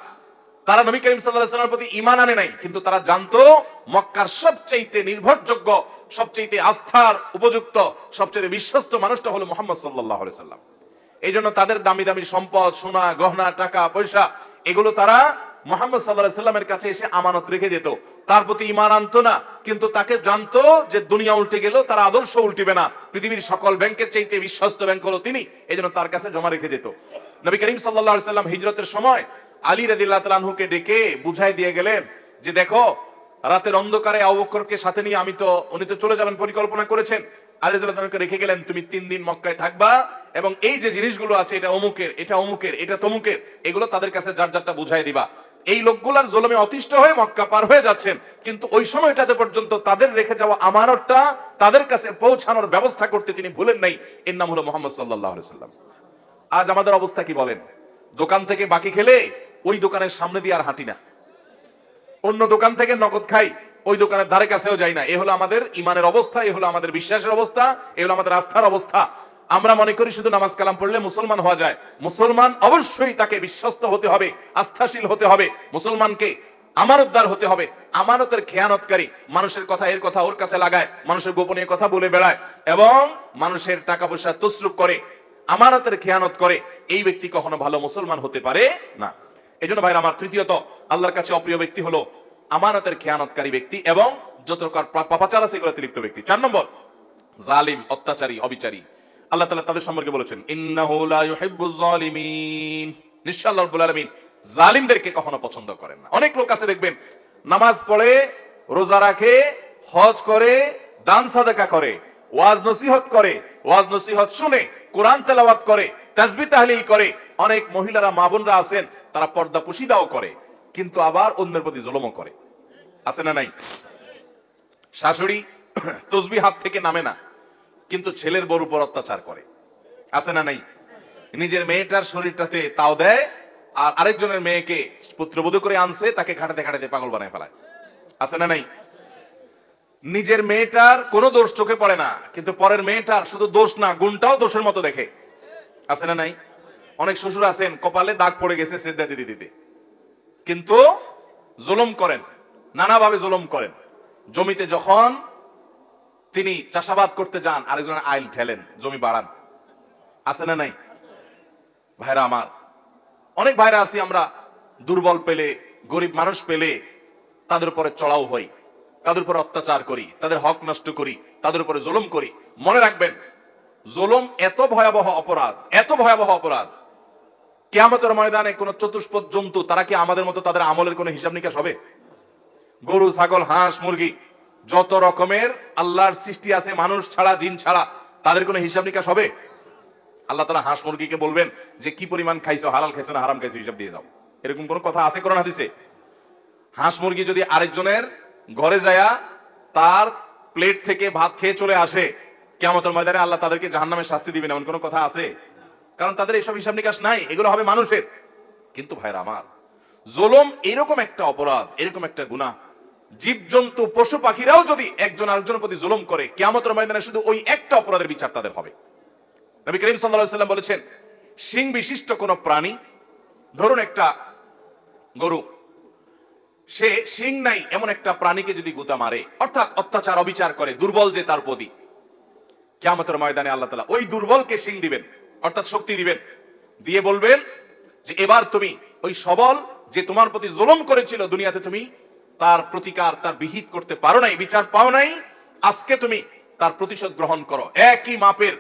তারা নবী করিম সাল্লাল্লাহু আলাইহি ওয়াসাল্লামের প্রতি ঈমান আনে নাই, কিন্তু তারা জানতো মক্কার সবচেয়ে নির্ভরযোগ্য, সবচেয়ে আস্থার উপযুক্ত, সবচেয়ে বিশ্বস্ত মানুষটা হলো মুহাম্মদ সাল্লাল্লাহু আলাইহি ওয়াসাল্লাম। এই জন্য তাদের দামি দামি সম্পদ, সোনা গহনা, টাকা পয়সা, এগুলো তারা মুহাম্মদ সাল্লাল্লাহু আলাইহি ওয়াসাল্লামের কাছে এসে আমানত রেখে যেত। তার প্রতি ঈমান আনতো না, কিন্তু তাকে জানতো যে দুনিয়া উল্টে গেল, তার আদর্শ উল্টিবে না, পৃথিবীর সকল ব্যাংকের চাইতে বিশ্বস্ত ব্যাংক হলো তিনি, এই জন্য তার কাছে জমা রেখে যেত। নবী করিম সাল্লাল্লাহু আলাইহি ওয়াসাল্লাম হিজরতের সময় আলী রাদিয়াল্লাহু তাআলা আনহুকে ডেকে বুঝাই দিয়ে গেলেন যে দেখো, রাতের অন্ধকারে আবু বকরকে সাথে নিয়ে উনি তো চলে যাবেন পরিকল্পনা করেছেন, আলী রাদিয়াল্লাহু তাআলাকে রেখে গেলেন, তুমি 3 দিন মক্কায় থাকবা এবং এই যে জিনিসগুলো আছে এটা অমুকের, এটা অমুকের, এটা তমুকের, এগুলো তাদের কাছে যার যারটা বুঝাই দিবা। এই লোকগুলার জুলুমে অতিষ্ঠ হয়ে মক্কা পার হয়ে যাচ্ছেন, কিন্তু ওই সময়টাতে পর্যন্ত তাদের রেখে যাওয়া আমানতটা তাদের কাছে পৌঁছানোর ব্যবস্থা করতে তিনি ভুলেন নাই। এর নাম হলো মুহাম্মদ সাল্লাল্লাহু আলাইহি সাল্লাম। আজ আমাদের অবস্থা কি বলেন? দোকান থেকে বাকি খেলে ওই দোকানের সামনে দিয়ে আর হাঁটি না, অন্য দোকান থেকে নগদ খাই, ওই দোকানের ধারে কাছেও যাই না। এ হলো আমাদের ইমানের অবস্থা, এ হলো আমাদের বিশ্বাসের অবস্থা, এ হলো আমাদের আস্থার অবস্থা। আমরা মনে করি শুধু নামাজ কালাম পড়লে মুসলমান হওয়া যায়। মুসলমান অবশ্যই তাকে বিশ্বস্ত হতে হবে, আস্থাশীল হতে হবে, মুসলমানকে আমানতদার হতে হবে। আমানতের খেয়ানতকারী, মানুষের কথা এর কথা ওর কাছে লাগায়, মানুষের গোপনীয় কথা বলে বেড়ায় এবং মানুষের টাকা পয়সা তসরুপ করে, আমানতের খেয়ানত করে, এই ব্যক্তি কখনো ভালো মুসলমান হতে পারে না। এই জন্য ভাইরা আমার, তৃতীয়ত আল্লাহর কাছে অপ্রিয় ব্যক্তি হলো আমানতের খেয়ানতকারী ব্যক্তি এবং যত প্রকার পাপাচার আছে এগুলোতে লিপ্ত ব্যক্তি। 4 নম্বর, জালিম, অত্যাচারী, অবিচারী। আল্লাহ তাআলা তাদের সম্পর্কে বলেছেন, ইন্নাহু লা ইউহিব্বুজ জালিমিন, নিশ্চয় আল্লাহ রাব্বুল আলামিন জালিমদেরকে কখনো পছন্দ করেন না। অনেক লোক আছে দেখবেন, নামাজ পড়ে, রোজা রাখে, হজ করে, দান সাদাকা করে, ওয়াজ নসিহত করে, ওয়াজ নসিহত শুনে, কোরআন তেলাওয়াত করে, তাসবিহ তাহলিল করে। অনেক মহিলারা, মা বোনরা আছেন, তারা পর্দা পুশিদাও করে, কিন্তু আবার অন্যের প্রতি জুলুমও করে। আছে না নাই? শাশুড়ি তসবিহ হাত থেকে নামে না, কিন্তু ছেলের বউর উপর অত্যাচার করে। আছে না নাই? নিজের মেয়েটার শরীরটাতে তাও দেয়, আর আরেকজনের মেয়েকে পুত্রবধূ করে আনছে, তাকে খাটাতে খাটাতে পাগল বানায় ফেলায়। আছে না নাই? নিজের মেয়েটার কোনো দোষ চোখে পড়ে না, কিন্তু পরের মেয়েটার শুধু দোষ না, গুণটাও দোষের মতো দেখে। আছে না নাই? অনেক শ্বশুর আছেন, কপালে দাগ পড়ে গেছে সেদ্ধা দিতে দিতে, কিন্তু জুলুম করেন, নানাভাবে জুলুম করেন। জমিতে যখন তিনি চাষাবাদ করতে যান, আরেকজনের আইল ঠেলেন, জমি বাড়ান। আছে না নাই? ভাইরা আমার, অনেক ভাইরা আছি আমরা, দুর্বল পেলে, গরিব মানুষ পেলে তাদের উপরে চড়াও হই, তাদের উপরে অত্যাচার করি, তাদের হক নষ্ট করি, তাদের উপরে জুলুম করি। মনে রাখবেন, জুলুম এত ভয়াবহ অপরাধ, এত ভয়াবহ অপরাধ, কিয়ামতের ময়দানে কোন চতুষ্পদ জন্তু, তারা কি আমাদের মতো তাদের আমলের কোন হিসাব নিকাশ হবে? গরু, ছাগল, হাঁস, মুরগি, যত রকমের আল্লাহর সৃষ্টি আছে, মানুষ ছাড়া, জিন ছাড়া, তাদের কোনো হিসাব নিকাশ হবে? আল্লাহ তাআলা হাঁস মুরগিকে বলবেন যে কি পরিমাণ খাইছো, হালাল খাইছো না হারাম খাইছো, হিসাব দিয়ে যাও। এরকম কোন কথা আছে কোরআন হাদিসে? হাঁস মুরগি যদি আরেকজনের ঘরে যায়া তার প্লেট থেকে ভাত খেয়ে চলে আসে, কিয়ামতের ময়দানে আল্লাহ তাদেরকে জাহান্নামের শাস্তি দিবেন, এমন কোন কথা আছে? কারণ তাদের এইসব হিসাব নিকাশ নাই, এগুলো হবে মানুষের। কিন্তু ভাইরা আমার, জুলুম এরকম একটা অপরাধ, এরকম একটা গুনাহ, জীবজন্তু, পশু পাখিরাও যদি একজন আরেকজনের প্রতি জুলুম করে, কিয়ামতের ময়দানে শুধু ওই একটা অপরাধের বিচার তাদের হবে। নবী করিম সাল্লাল্লাহু আলাইহি ওয়াসাল্লাম বলেছেন, শিং বিশিষ্ট কোন প্রাণী, ধরুন একটা গরু, সে শিং নাই এমন একটা প্রাণীকে যদি গুতা মারে, অর্থাৎ অত্যাচার, অবিচার করে, দুর্বল যে তার প্রতি, কিয়ামতের ময়দানে আল্লাহ তাআলা ওই দুর্বলকে শিং দিবেন, অর্থাৎ শক্তি দিবেন, দিয়ে বলবেন যে এবার তুমি ওই সবল যে তোমার প্রতি জুলুম করেছিল, দুনিয়াতে তুমি তার প্রতিকার, তার বিহিত করতে পারো নাই, বিচার পাও নাই, আজকে তুমি তার প্রতিশোধ গ্রহণ করো। একই মাপের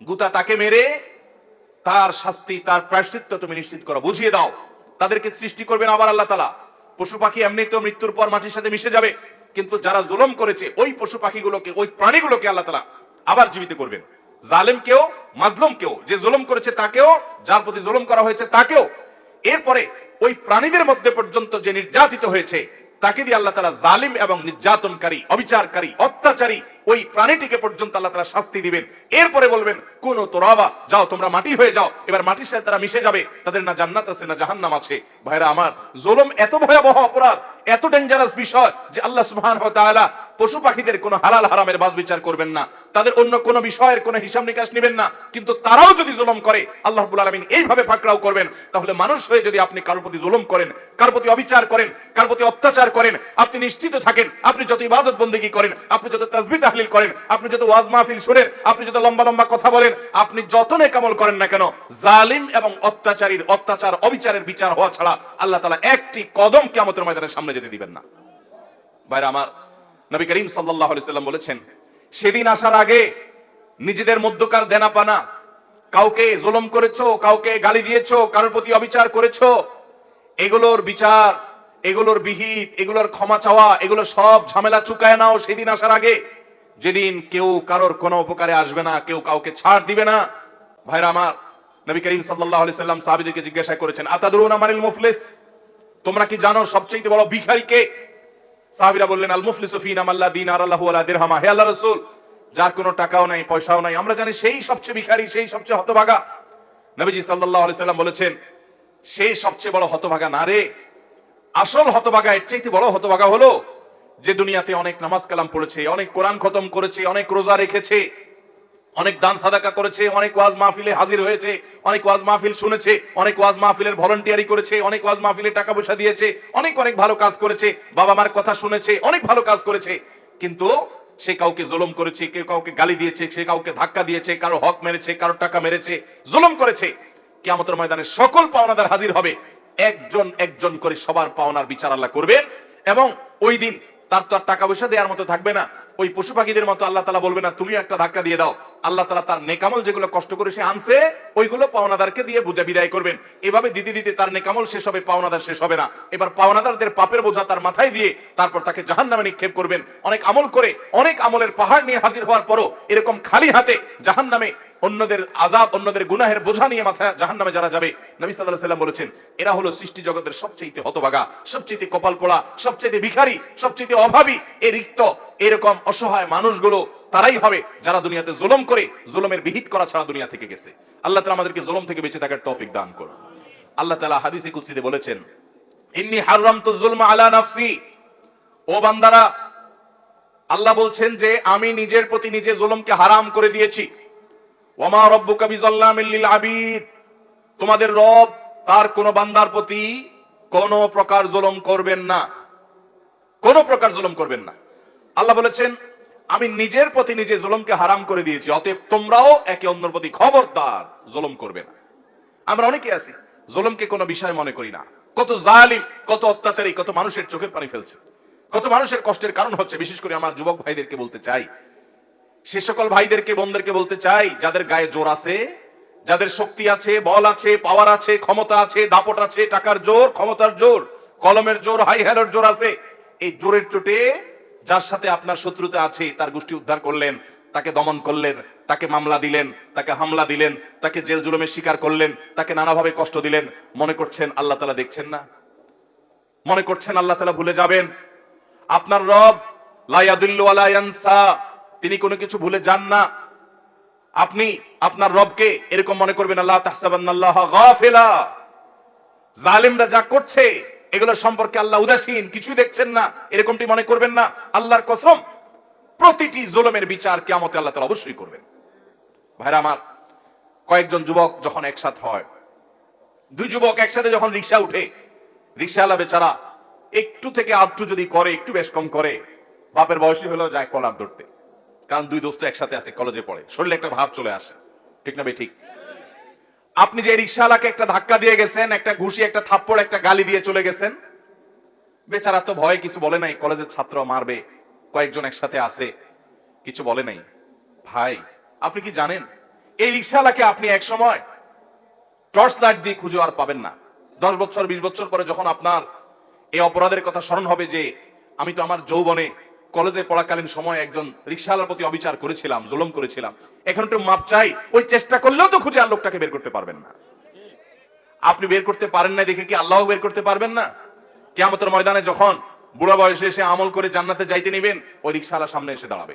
গুতা তাকে মেরে তার শাস্তি, তার প্রায়শ্চিত্ত তুমি নিশ্চিত করো, বুঝিয়ে দাও। তাদেরকে সৃষ্টি করবেন আবার আল্লাহ তাআলা। পশু পাখি এমনি তো মৃত্যুর পর মাটির সাথে মিশে যাবে, কিন্তু যারা জুলুম করেছে ওই পশু পাখিগুলোকে, ওই প্রাণীগুলোকে আল্লাহ তাআলা আবার জীবিত করবেন। জালেমকেও, মাজলুমকেও, যে জুলুম করেছে তাকেও, যার প্রতি জুলুম করা হয়েছে তাকেও। এরপরে ওই প্রাণীদের মধ্যে পর্যন্ত যে নির্যাতিত হয়েছে তাকে দিয়ে আল্লাহ তাআলা জালিম এবং নির্যাতনকারী, অবিচারকারী, অত্যাচারী ওই প্রাণীটিকে পর্যন্ত আল্লাহ তাআলা শাস্তি দিবেন। এরপরে বলবেন, কোন তোরাবা, যাও তোমরা মাটি হয়ে যাও। এবার মাটির সাথে তারা মিশে যাবে, তাদের না জান্নাত আছে না জাহান্নাম আছে। ভাইরা আমার, জুলুম এত ভয়াবহ অপরাধ, এত ডেঞ্জারাস বিষয় যে আল্লাহ সুবহানাহু ওয়া তাআলা পশু পাখিদের কোনো হালাল হারামের বাজ বিচার করবেন না, তাদের অন্য কোনো বিষয়ের কোনো হিসাব নিকাশ নেবেন না। কিন্তু তারাও যদি জুলুম করে, আল্লাহ রাব্বুল আলামিন এইভাবে পাকড়াও করবেন। তাহলে মানুষ হয়ে যদি আপনি কারোর প্রতি জুলুম করেন, কারোর প্রতি অবিচার করেন, কারোর প্রতি অত্যাচার করেন, আপনি নিশ্চিত থাকেন, আপনি যত ইবাদত বন্দেগী করেন, আপনি যত তাসবিহ তাহলিল করেন, আপনি যত ওয়াজ মাহফিল শুনেন, আপনি যত লম্বা লম্বা কথা বলেন, আপনি যত নেক আমল করেন না কেন, জালিম এবং অত্যাচারীর অত্যাচার, অবিচারের বিচার হওয়া ছাড়া আল্লাহ তাআলা একটি কদম কিয়ামতের ময়দানের সামনে যেতে দিবেন না। ভাইরা আমার, নবী করিম সাল্লাল্লাহু আলাইহি সাল্লাম বলেছেন, সেদিন আসার আগে নিজেদের মধ্যকার দেনা পানা, কাউকে জুলুম করেছো, কাউকে গালি দিয়েছো, কারোর প্রতি অবিচার করেছো, এগুলোর বিচার, এগুলোর বিহিত, এগুলোর ক্ষমা চাওয়া, এগুলো সব ঝামেলা চুকায় নাও সেদিন আসার আগে, যেদিন কেউ কারোর কোনো উপকারে আসবে না, কেউ কাউকে ছাড় দিবে না। ভাইরা আমার, নবী করিম সাল্লাল্লাহু আলাইহি সাল্লাম সাহাবীদেরকে জিজ্ঞাসা করেছেন, আতাদরুনা মানিল মুফলিস, তোমরা কি জানো সবচেয়ে বড় ভিখারি কে? সাহাবীরা বললেন, আল মুফলিসু ফিনা মান লা দিনার লাহু ওয়া লা দিরহামা। হে আল্লাহর রাসূল, যার কোনো টাকাও নাই, পয়সাও নাই, আমরা জানি সেই সবচেয়ে ভিখারি, সেই সবচেয়ে হতভাগা। নবীজি সাল্লাল্লাহু আলাইহি সাল্লাম বলেছেন, সেই সবচেয়ে বড় হতভাগা না রে, আসল হতভাগা, এর চাইতে বড় হতভাগা হলো যে দুনিয়াতে অনেক নামাজ কালাম পড়েছে, অনেক কোরআন খতম করেছে, অনেক রোজা রেখেছে, অনেক দান সাদাকা করেছে, অনেক ওয়াজ মাহফিলে হাজির হয়েছে, অনেক ওয়াজ মাহফিল শুনেছে, অনেক ওয়াজ মাহফিলের ভলান্টিয়ারি করেছে, অনেক ওয়াজ মাহফিলে টাকা পয়সা দিয়েছে, অনেক অনেক ভালো কাজ করেছে, বাবা মার কথা শুনেছে, অনেক ভালো কাজ করেছে, কিন্তু সে কাউকে জুলুম করেছে, কেউ কাউকে গালি দিয়েছে, সে কাউকে ধাক্কা দিয়েছে, কারো হক মেরেছে, কারো টাকা মেরেছে, জুলুম করেছে। কিয়ামতের ময়দানে সকল পাওনাদার হাজির হবে, একজন একজন করে সবার পাওনার বিচার আল্লাহ করবেন। এবং ওই দিন তার তো আর টাকা পয়সা দেওয়ার মতো থাকবে না, ওই পশু পাখিদের মতো আল্লাহ তাআলা বলবে না তুমি একটা ধাক্কা দিয়ে দাও। আল্লাহ তাআলা তার নেকামল যেগুলো কষ্ট করে সে আনছে ওইগুলো পাওনাদারকে দিয়ে বুঝে বিদায় করবেন। এভাবে দিতে দিতে তার নেকামল শেষ হবে, পাওনাদার শেষ হবে না। এবার পাওনাদারদের পাপের বোঝা তার মাথায় দিয়ে তারপর তাকে জাহান্নামে নিক্ষেপ করবেন। অনেক আমল করে, অনেক আমলের পাহাড় নিয়ে হাজির হওয়ার পরও এরকম খালি হাতে জাহান্নামে অন্যদের আযাব, অন্যদের গুনাহের বোঝা নিয়ে মাথায় জাহান্নামে যারা যাবে, নবী সাল্লাল্লাহু আলাইহি ওয়াসাল্লাম বলেছেন এরা হলো সৃষ্টি জগতের সবচেয়ে হতভাগা, সবচেয়ে কপাল পোড়া, সবচেয়ে ভিখারি, সবচেয়ে অভাবী, এই রিক্ত এরকম অসহায় মানুষগুলো তারাই হবে যারা দুনিয়াতে জুলুম করে, জুলুমের বিহিত করা ছাড়া দুনিয়া থেকে গেছে। আল্লাহ তাআলা আমাদেরকে জুলুম থেকে বেঁচে থাকার তৌফিক দান করুন। আল্লাহ তাআলা হাদিসে কুদসিতে বলেছেন, ইন্নী হারামতু যুলমা আলা নাফসি, ও বান্দারা, আল্লাহ বলছেন যে আমি নিজের প্রতি নিজে জুলুমকে হারাম করে দিয়েছি। ওয়ামা রাব্বুকা বিযাল্লামিল লিল আবিদ, তোমাদের রব তার কোন বান্দার প্রতি কোন প্রকার জুলুম করবেন না, কোন প্রকার জুলুম করবেন না। আল্লাহ বলেছেন আমি নিজের প্রতি নিজে জুলুমকে হারাম করে দিয়েছি, অতএব তোমরাও একে অন্যের প্রতি খবরদার জুলুম করবে না। আমরা অনেকে আছি জুলুমকে কোনো বিষয় মনে করি না, কত জালিম, কত অত্যাচারী, কত মানুষের চোখের পানি ফেলছে, কত মানুষের কষ্টের কারণ হচ্ছে। বিশেষ করে আমার যুবক ভাইদেরকে বলতে চাই, সে সকল ভাইদেরকে, বোনদেরকে বলতে চাই যাদের গায়ে জোর আছে, যাদের শক্তি আছে, বল আছে, পাওয়ার আছে, ক্ষমতা আছে, দাপট আছে, টাকার জোর, ক্ষমতার জোর, কলমের জোর, হাই হ্যালোর জোর আছে, এই জোরের চোটে যার সাথে আপনার শত্রুতা আছে তার গোষ্ঠী উদ্ধার করলেন, তাকে দমন করলেন, তাকে মামলা দিলেন, তাকে হামলা দিলেন, তাকে জেল জুলুমের শিকার করলেন, তাকে নানাভাবে কষ্ট দিলেন, মনে করছেন আল্লাহ তাআলা দেখছেন না? মনে করছেন আল্লাহ তাআলা ভুলে যাবেন? আপনার রব লা ইয়াদিল্লু ওয়া লা ইয়ানসা, তিনি কোনো কিছু ভুলে যান না। আপনি আপনার রবকে এরকম মনে করবেন না, লা তাহসাবান্নাল্লাহা গাফিলা, জালিমরা যা করছে এগুলো সম্পর্কে আল্লাহ উদাসীন, কিছুই দেখছেন না, এরকমটি মনে করবেন না। আল্লাহর কসম, প্রতিটি জুলুমের বিচার কিয়ামতে আল্লাহ তাআলা অবশ্যই করবেন। ভাইরা আমার, কয়েকজন যুবক যখন একসাথে হয়, দুই যুবক একসাথে যখন রিকশা উঠে, রিকশাওয়ালা বেচারা একটু থেকে আধটু যদি করে, একটু বেশ কম করে, বাপের বয়সী হলেও যায় কলার ধরতে, কারণ দুই দোস্ত একসাথে আছে, কলেজে পড়ে, শরীরে একটা ভাব চলে আসে, ঠিক না ভাই? ঠিক। আপনি যে রিকশাওয়ালাকে একটা ধাক্কা দিয়ে গেছেন, একটা ঘুষি, একটা থাপ্পড়, একটা গালি দিয়ে চলে গেছেন, বেচারা তো ভয়ে কিছু বলে নাই, কলেজের ছাত্র মারবে, কয়েকজন একসাথে আছে, কিছু বলে নাই। ভাই আপনি কি জানেন এই রিকশাওয়ালাকে আপনি এক সময় টর্চ লাইট দিয়ে খুঁজে আর পাবেন না। 10 বছর 20 বছর পরে যখন আপনার এই অপরাধের কথা স্মরণ হবে যে আমি তো আমার যৌবনে কলেজে পড়াকালীন সময় একজন রিকশাওয়ালার প্রতি অবিচার করেছিলাম, জুলুম করেছিলাম, এখন একটু মাপ চাই, ওই চেষ্টা করলেও তো খুঁজে আর লোকটাকে বের করতে পারবেন না। আপনি বের করতে পারেন না দেখে কি আল্লাহ বের করতে পারবেন না? কিয়ামতের ময়দানে যখন বুড়া বয়সে এসে আমল করে জান্নাতে যাইতে নেবেন, ওই রিকশাওয়ালার সামনে এসে দাঁড়াবে।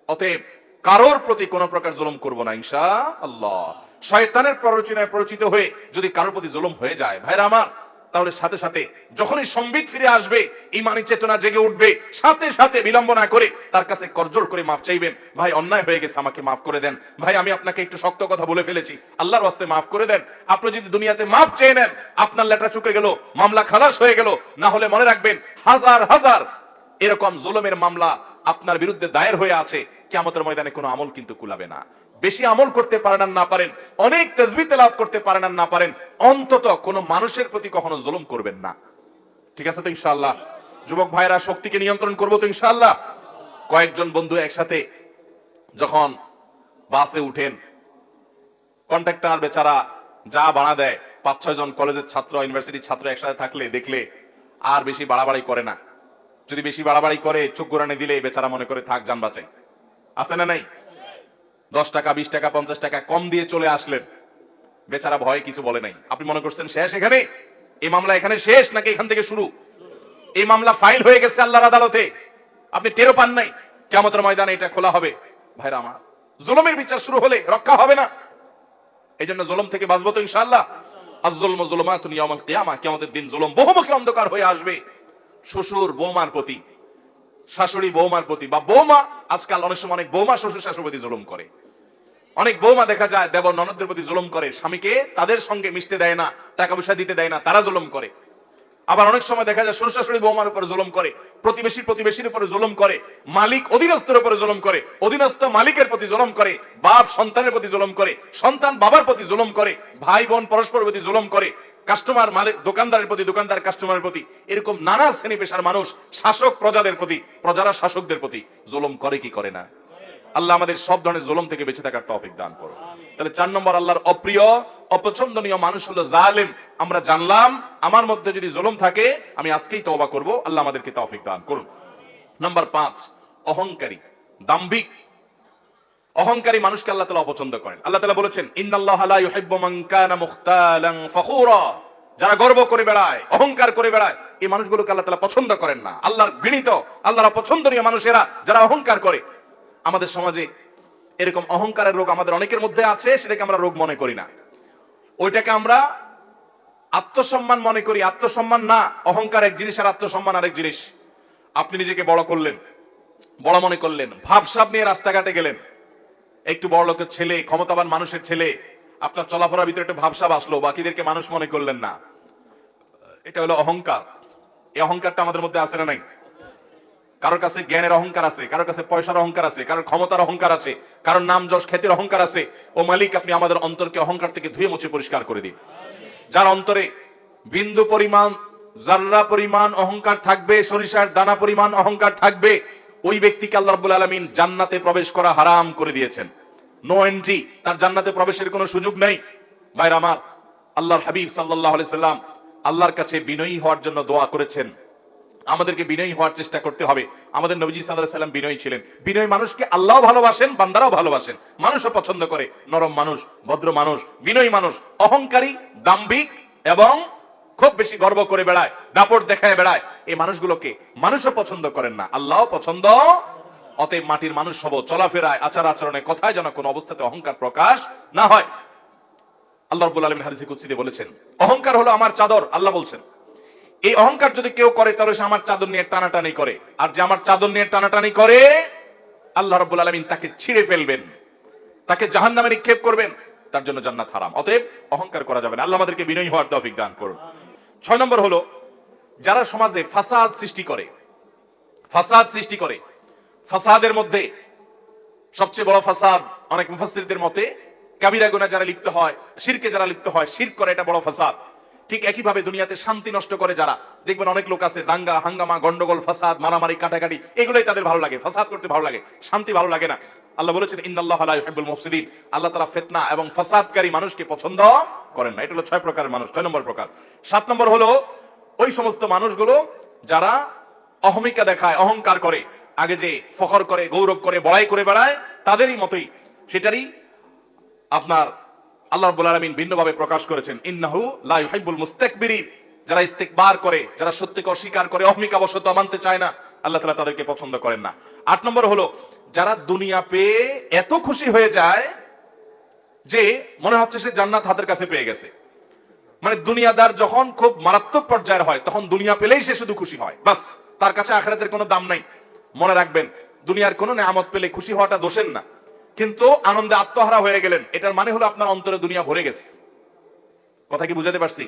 অতএব কারোর প্রতি কোন প্রকার জুলুম করব না ইনশাআল্লাহ। শয়তানের প্ররোচনায় প্ররোচিত হয়ে যদি কারোর প্রতি জুলুম হয়ে যায়, ভাইরা আমার, তাহলে সাথে সাথে যখনই সম্বিত ফিরে আসবে, ঈমানি চেতনা জেগে উঠবে, সাথে সাথে বিলম্ব না করে তার কাছে করজোড় করে মাফ চাইবেন। ভাই অন্যায় হয়ে গেছে, আমাকে মাফ করে দেন, ভাই আমি আপনাকে একটু শক্ত কথা বলে ফেলেছি, আল্লাহর ওয়াস্তে মাফ করে দেন। আপনি যদি দুনিয়াতে মাফ চেয়ে নেন, আপনার লেটা চুকে গেল, মামলা খালাস হয়ে গেল। না হলে মনে রাখবেন হাজার হাজার এরকম জুলুমের মামলা আপনার বিরুদ্ধে দায়ের হয়ে আছে, কিয়ামতের ময়দানে কোনো আমল কিন্তু কুলাবে না। বেশি আমল করতে পারেন আর না পারেন, অনেক তাসবিহ তেলাওয়াত করতে পারেন আর না পারেন, অন্তত কোনো মানুষের প্রতি কখনো জুলুম করবেন না। ঠিক আছে তো ইনশাআল্লাহ? যুবক ভাইরা, শক্তিকে নিয়ন্ত্রণ করবো তো ইনশাআল্লাহ? কয়েকজন বন্ধু একসাথে যখন বাসে উঠেন, কন্ট্রাক্টর বেচারা যা ভাড়া দেয়, 5-6 জন কলেজের ছাত্র, ইউনিভার্সিটির ছাত্র একসাথে থাকলে দেখলে আর বেশি বাড়াবাড়ি করে না। যদি বেশি বাড়াবাড়ি করে, চোখ গোরানে দিলে বেচারা মনে করে থাক, যান বাঁচাই। আছে না নাই? 10 টাকা 20 টাকা 50 টাকা কম দিয়ে চলে আসলেন, বেচারা ভয়ে কিছু বলে নাই। আপনি মনে করছেন শেষ এখানে, এই মামলা এখানে শেষ নাকি এখান থেকে শুরু? এই মামলা ফাইল হয়ে গেছে আল্লাহর আদালতে, আপনি টেরও পান নাই। কিয়ামতের ময়দানে এটা খোলা হবে। ভাইরা আমার, জুলুমের বিচার শুরু হলে রক্ষা হবে না। এই জন্য জুলুম থেকে বাঁচবো তো ইনশাআল্লাহ। আয-যুলমু যুলুমাতুন ইয়াউমাল কিয়ামা, কিয়ামতের দিন জুলুম বহুমুখী অন্ধকার হয়ে আসবে। শ্বশুর বৌমার প্রতি, শাশুড়ি বৌমার প্রতি, বা বৌমা, আজকাল অনেক সময় অনেক বৌমা শ্বশুর শাশুড়ির প্রতি জুলুম করে। অনেক বৌমা দেখা যায় দেবর ননদদের প্রতি জুলুম করে, স্বামীকে তাদের সঙ্গে মিশতে দেয় না, টাকা পয়সা দিতে দেয় না, তারা জুলুম করে। আবার অনেক সময় দেখা যায় শ্বশুর শাশুড়ি বৌমার উপর জুলুম করে, প্রতিবেশীর উপরে জুলুম করে, মালিক অধীনস্থের উপরে জুলুম করে, অধীনস্থ মালিকের প্রতি জুলুম করে, বাপ সন্তানের প্রতি জুলুম করে, সন্তান বাবার প্রতি জুলুম করে, ভাই বোন পরস্পরের প্রতি জুলুম করে, কাস্টমার মালিক দোকানদারের প্রতি, দোকানদার কাস্টমারের প্রতি, এরকম নানা শ্রেণী পেশার মানুষ, শাসক প্রজাদের প্রতি, প্রজারা শাসকদের প্রতি জুলুম করে কি করে না? আল্লাহ আমাদের সব ধরনের জুলুম থেকে বেঁচে থাকার তৌফিক দান করুন। তাহলে 4 নম্বর, আল্লাহর অপ্রিয় অপছন্দনীয় মানুষ হলো জালেম। আমরা জানলাম আমার মধ্যে যদি জুলুম থাকে আমি আজকেই তওবা করব, আল্লাহ আমাদেরকে তৌফিক দান করুন। নাম্বার 5, অহংকারী, দাম্ভিক। অহংকারী মানুষকে আল্লাহ তাআলা অপছন্দ করেন। আল্লাহ তাআলা বলেছেন, ইন্নাল্লাহা লা ইউহিব্বু মান কানা মুখতালান ফখুরা, যারা গর্ব করে বেড়ায়, অহংকার করে বেড়ায়, এই মানুষগুলোকে আল্লাহ তাআলা পছন্দ করেন না। আল্লাহর ঘৃণিত, আল্লাহর অপছন্দনীয় মানুষেরা যারা অহংকার করে। আমাদের সমাজে এরকম অহংকারের রোগ আমাদের অনেকের মধ্যে আছে, সেটাকে আমরা রোগ মনে করি না, ওইটাকে আমরা আত্মসম্মান মনে করি। আত্মসম্মান না, অহংকার এক জিনিস আর আত্মসম্মান আরেক জিনিস। আপনি নিজেকে বড় করলেন, বড় মনে করলেন, ভাবসাব নিয়ে রাস্তাঘাটে গেলেন, একটু বড় লোকের ছেলে, ক্ষমতাবান মানুষের ছেলে, আপনার চলাফেরার ভিতরে একটা ভাবসাব আসলো, বাকিদেরকে মানুষ মনে করলেন না, এটা হলো অহংকার। এই অহংকারটা আমাদের মধ্যে আছে না নাই? কারোর কাছে জ্ঞানের অহংকার আছে, কারোর কাছে পয়সার অহংকার আছে, কারোর ক্ষমতার অহংকার আছে, কারোর নাম যশ খ্যাতির অহংকার আছে। ও মালিক, আপনি আমাদের অন্তরকে অহংকার থেকে ধুয়ে মুছে পরিষ্কার করে দিন। যার অন্তরে বিন্দু পরিমাণ, জাররা পরিমাণ অহংকার থাকবে, সরিষার দানা পরিমাণ অহংকার থাকবে, ওই ব্যক্তিকে আল্লাহ রাব্বুল আলামিন জান্নাতে প্রবেশ করা হারাম করে দিয়েছেন। নো এন্ট্রি, তার জান্নাতে প্রবেশের কোনো সুযোগ নেই। ভাইরা আমার, আল্লাহর হাবিব সাল্লাল্লাহু আলাইহি সাল্লাম আল্লাহর কাছে বিনয়ী হওয়ার জন্য দোয়া করেছেন। আমাদেরকে বিনয়ী হওয়ার চেষ্টা করতে হবে। আমাদের নবীজি সাল্লাল্লাহু আলাইহি সাল্লাম বিনয়ী ছিলেন। বিনয়ী মানুষকে আল্লাহও ভালোবাসেন, বান্দারাও ভালোবাসেন, মানুষও পছন্দ করে। নরম মানুষ, ভদ্র মানুষ, বিনয়ী মানুষ। অহংকারী, দাম্ভিক এবং খুব বেশি গর্ব করে বেড়ায়, দাপট দেখায় বেড়ায়, এই মানুষগুলোকে মানুষও পছন্দ করেন না, আল্লাহও পছন্দ। অতএব মাটির মানুষ হব, চলাফেরায়, আচার আচরণে, কথায় যেন কোনো অবস্থাতে অহংকার প্রকাশ না হয়। আল্লাহ রাব্বুল আলামিন হাদিসে কুদসিতে বলেছেন, অহংকার হলো আমার চাদর। আল্লাহ বলছেন, এই অহংকার যদি কেউ করে তাহলে সে আমার চাদর নিয়ে টানাটানি করে, আর যে আমার চাদর নিয়ে টানাটানি করে আল্লাহ রাব্বুল আলামিন তাকে ছিঁড়ে ফেলবেন, তাকে জাহান্নামে নিক্ষেপ করবেন, তার জন্য জান্নাত হারাম। অতএব অহংকার করা যাবে না। আল্লাহ আমাদেরকে বিনয়ী হওয়ার তৌফিক দান করুন। 6 নম্বর হলো যারা সমাজে ফাসাদ সৃষ্টি করে। ফাসাদ সৃষ্টি করে, ফাসাদের মধ্যে সবচেয়ে বড় ফাসাদ অনেক মুফাসসিরদের মতে কাবিরা গুনাহ যারা লিপ্ত হয়, শিরকে যারা লিপ্ত হয়, শিরক করে, এটা বড় ফাসাদ। ঠিক একইভাবে দুনিয়াতে শান্তি নষ্ট করে যারা, দেখবেন অনেক লোক আছে দাঙ্গা হাঙ্গামা, গন্ডগোল, ফাসাদ, মারামারি, কাটাকাটি, এগুলোই তাদের ভালো লাগে, ফাসাদ করতে ভালো লাগে, শান্তি ভালো লাগে না। আল্লাহ বলেছেন, ইন্নাল্লাহা লা ইউহিব্বুল মুফসিদিন, আল্লাহ তাআলা ফিতনা এবং ফাসাদকারী মানুষকে পছন্দ করেন না। এটা হলো 6 প্রকারের মানুষ, 6 নম্বর প্রকার। 7 নম্বর হলো ওই সমস্ত মানুষগুলো যারা অহমিকা দেখায়, অহংকার করে, আগে যে ফখর করে, গৌরব করে, বড়াই করে বেড়ায়, তাদেরই মতোই, সেটারই আপনার আল্লাহ রাব্বুল আলামিন ভিন্নভাবে প্রকাশ করেছেন, ইন্নাহু লা ইউহিব্বুল মুস্তাকবিরিন, যারা ইস্তিকবার করে, যারা সত্যকে অস্বীকার করে, অহমিকা বশত মানতে চায় না, আল্লাহ তাআলা তাদেরকে পছন্দ করেন না। 8 নম্বর হলো যারা দুনিয়া পেয়ে এত খুশি হয়ে যায় যে মনে হচ্ছে সে জান্নাত হাতের কাছে পেয়ে গেছে। মানে দুনিয়াদার যখন খুব মারাত্মক পর্যায়ের হয়, তখন দুনিয়া পেলেই সে শুধু খুশি হয়, বাস, তার কাছে আখিরাতের কোনো দাম নাই। মনে রাখবেন, দুনিয়ার কোনো নেয়ামত পেলে খুশি হওয়াটা দোষের না, কিন্তু আনন্দে আত্মহারা হয়ে গেলেন, এটার মানে হলো আপনার অন্তরে দুনিয়া ভরে গেছে। কথা কি বুঝাতে পারছি?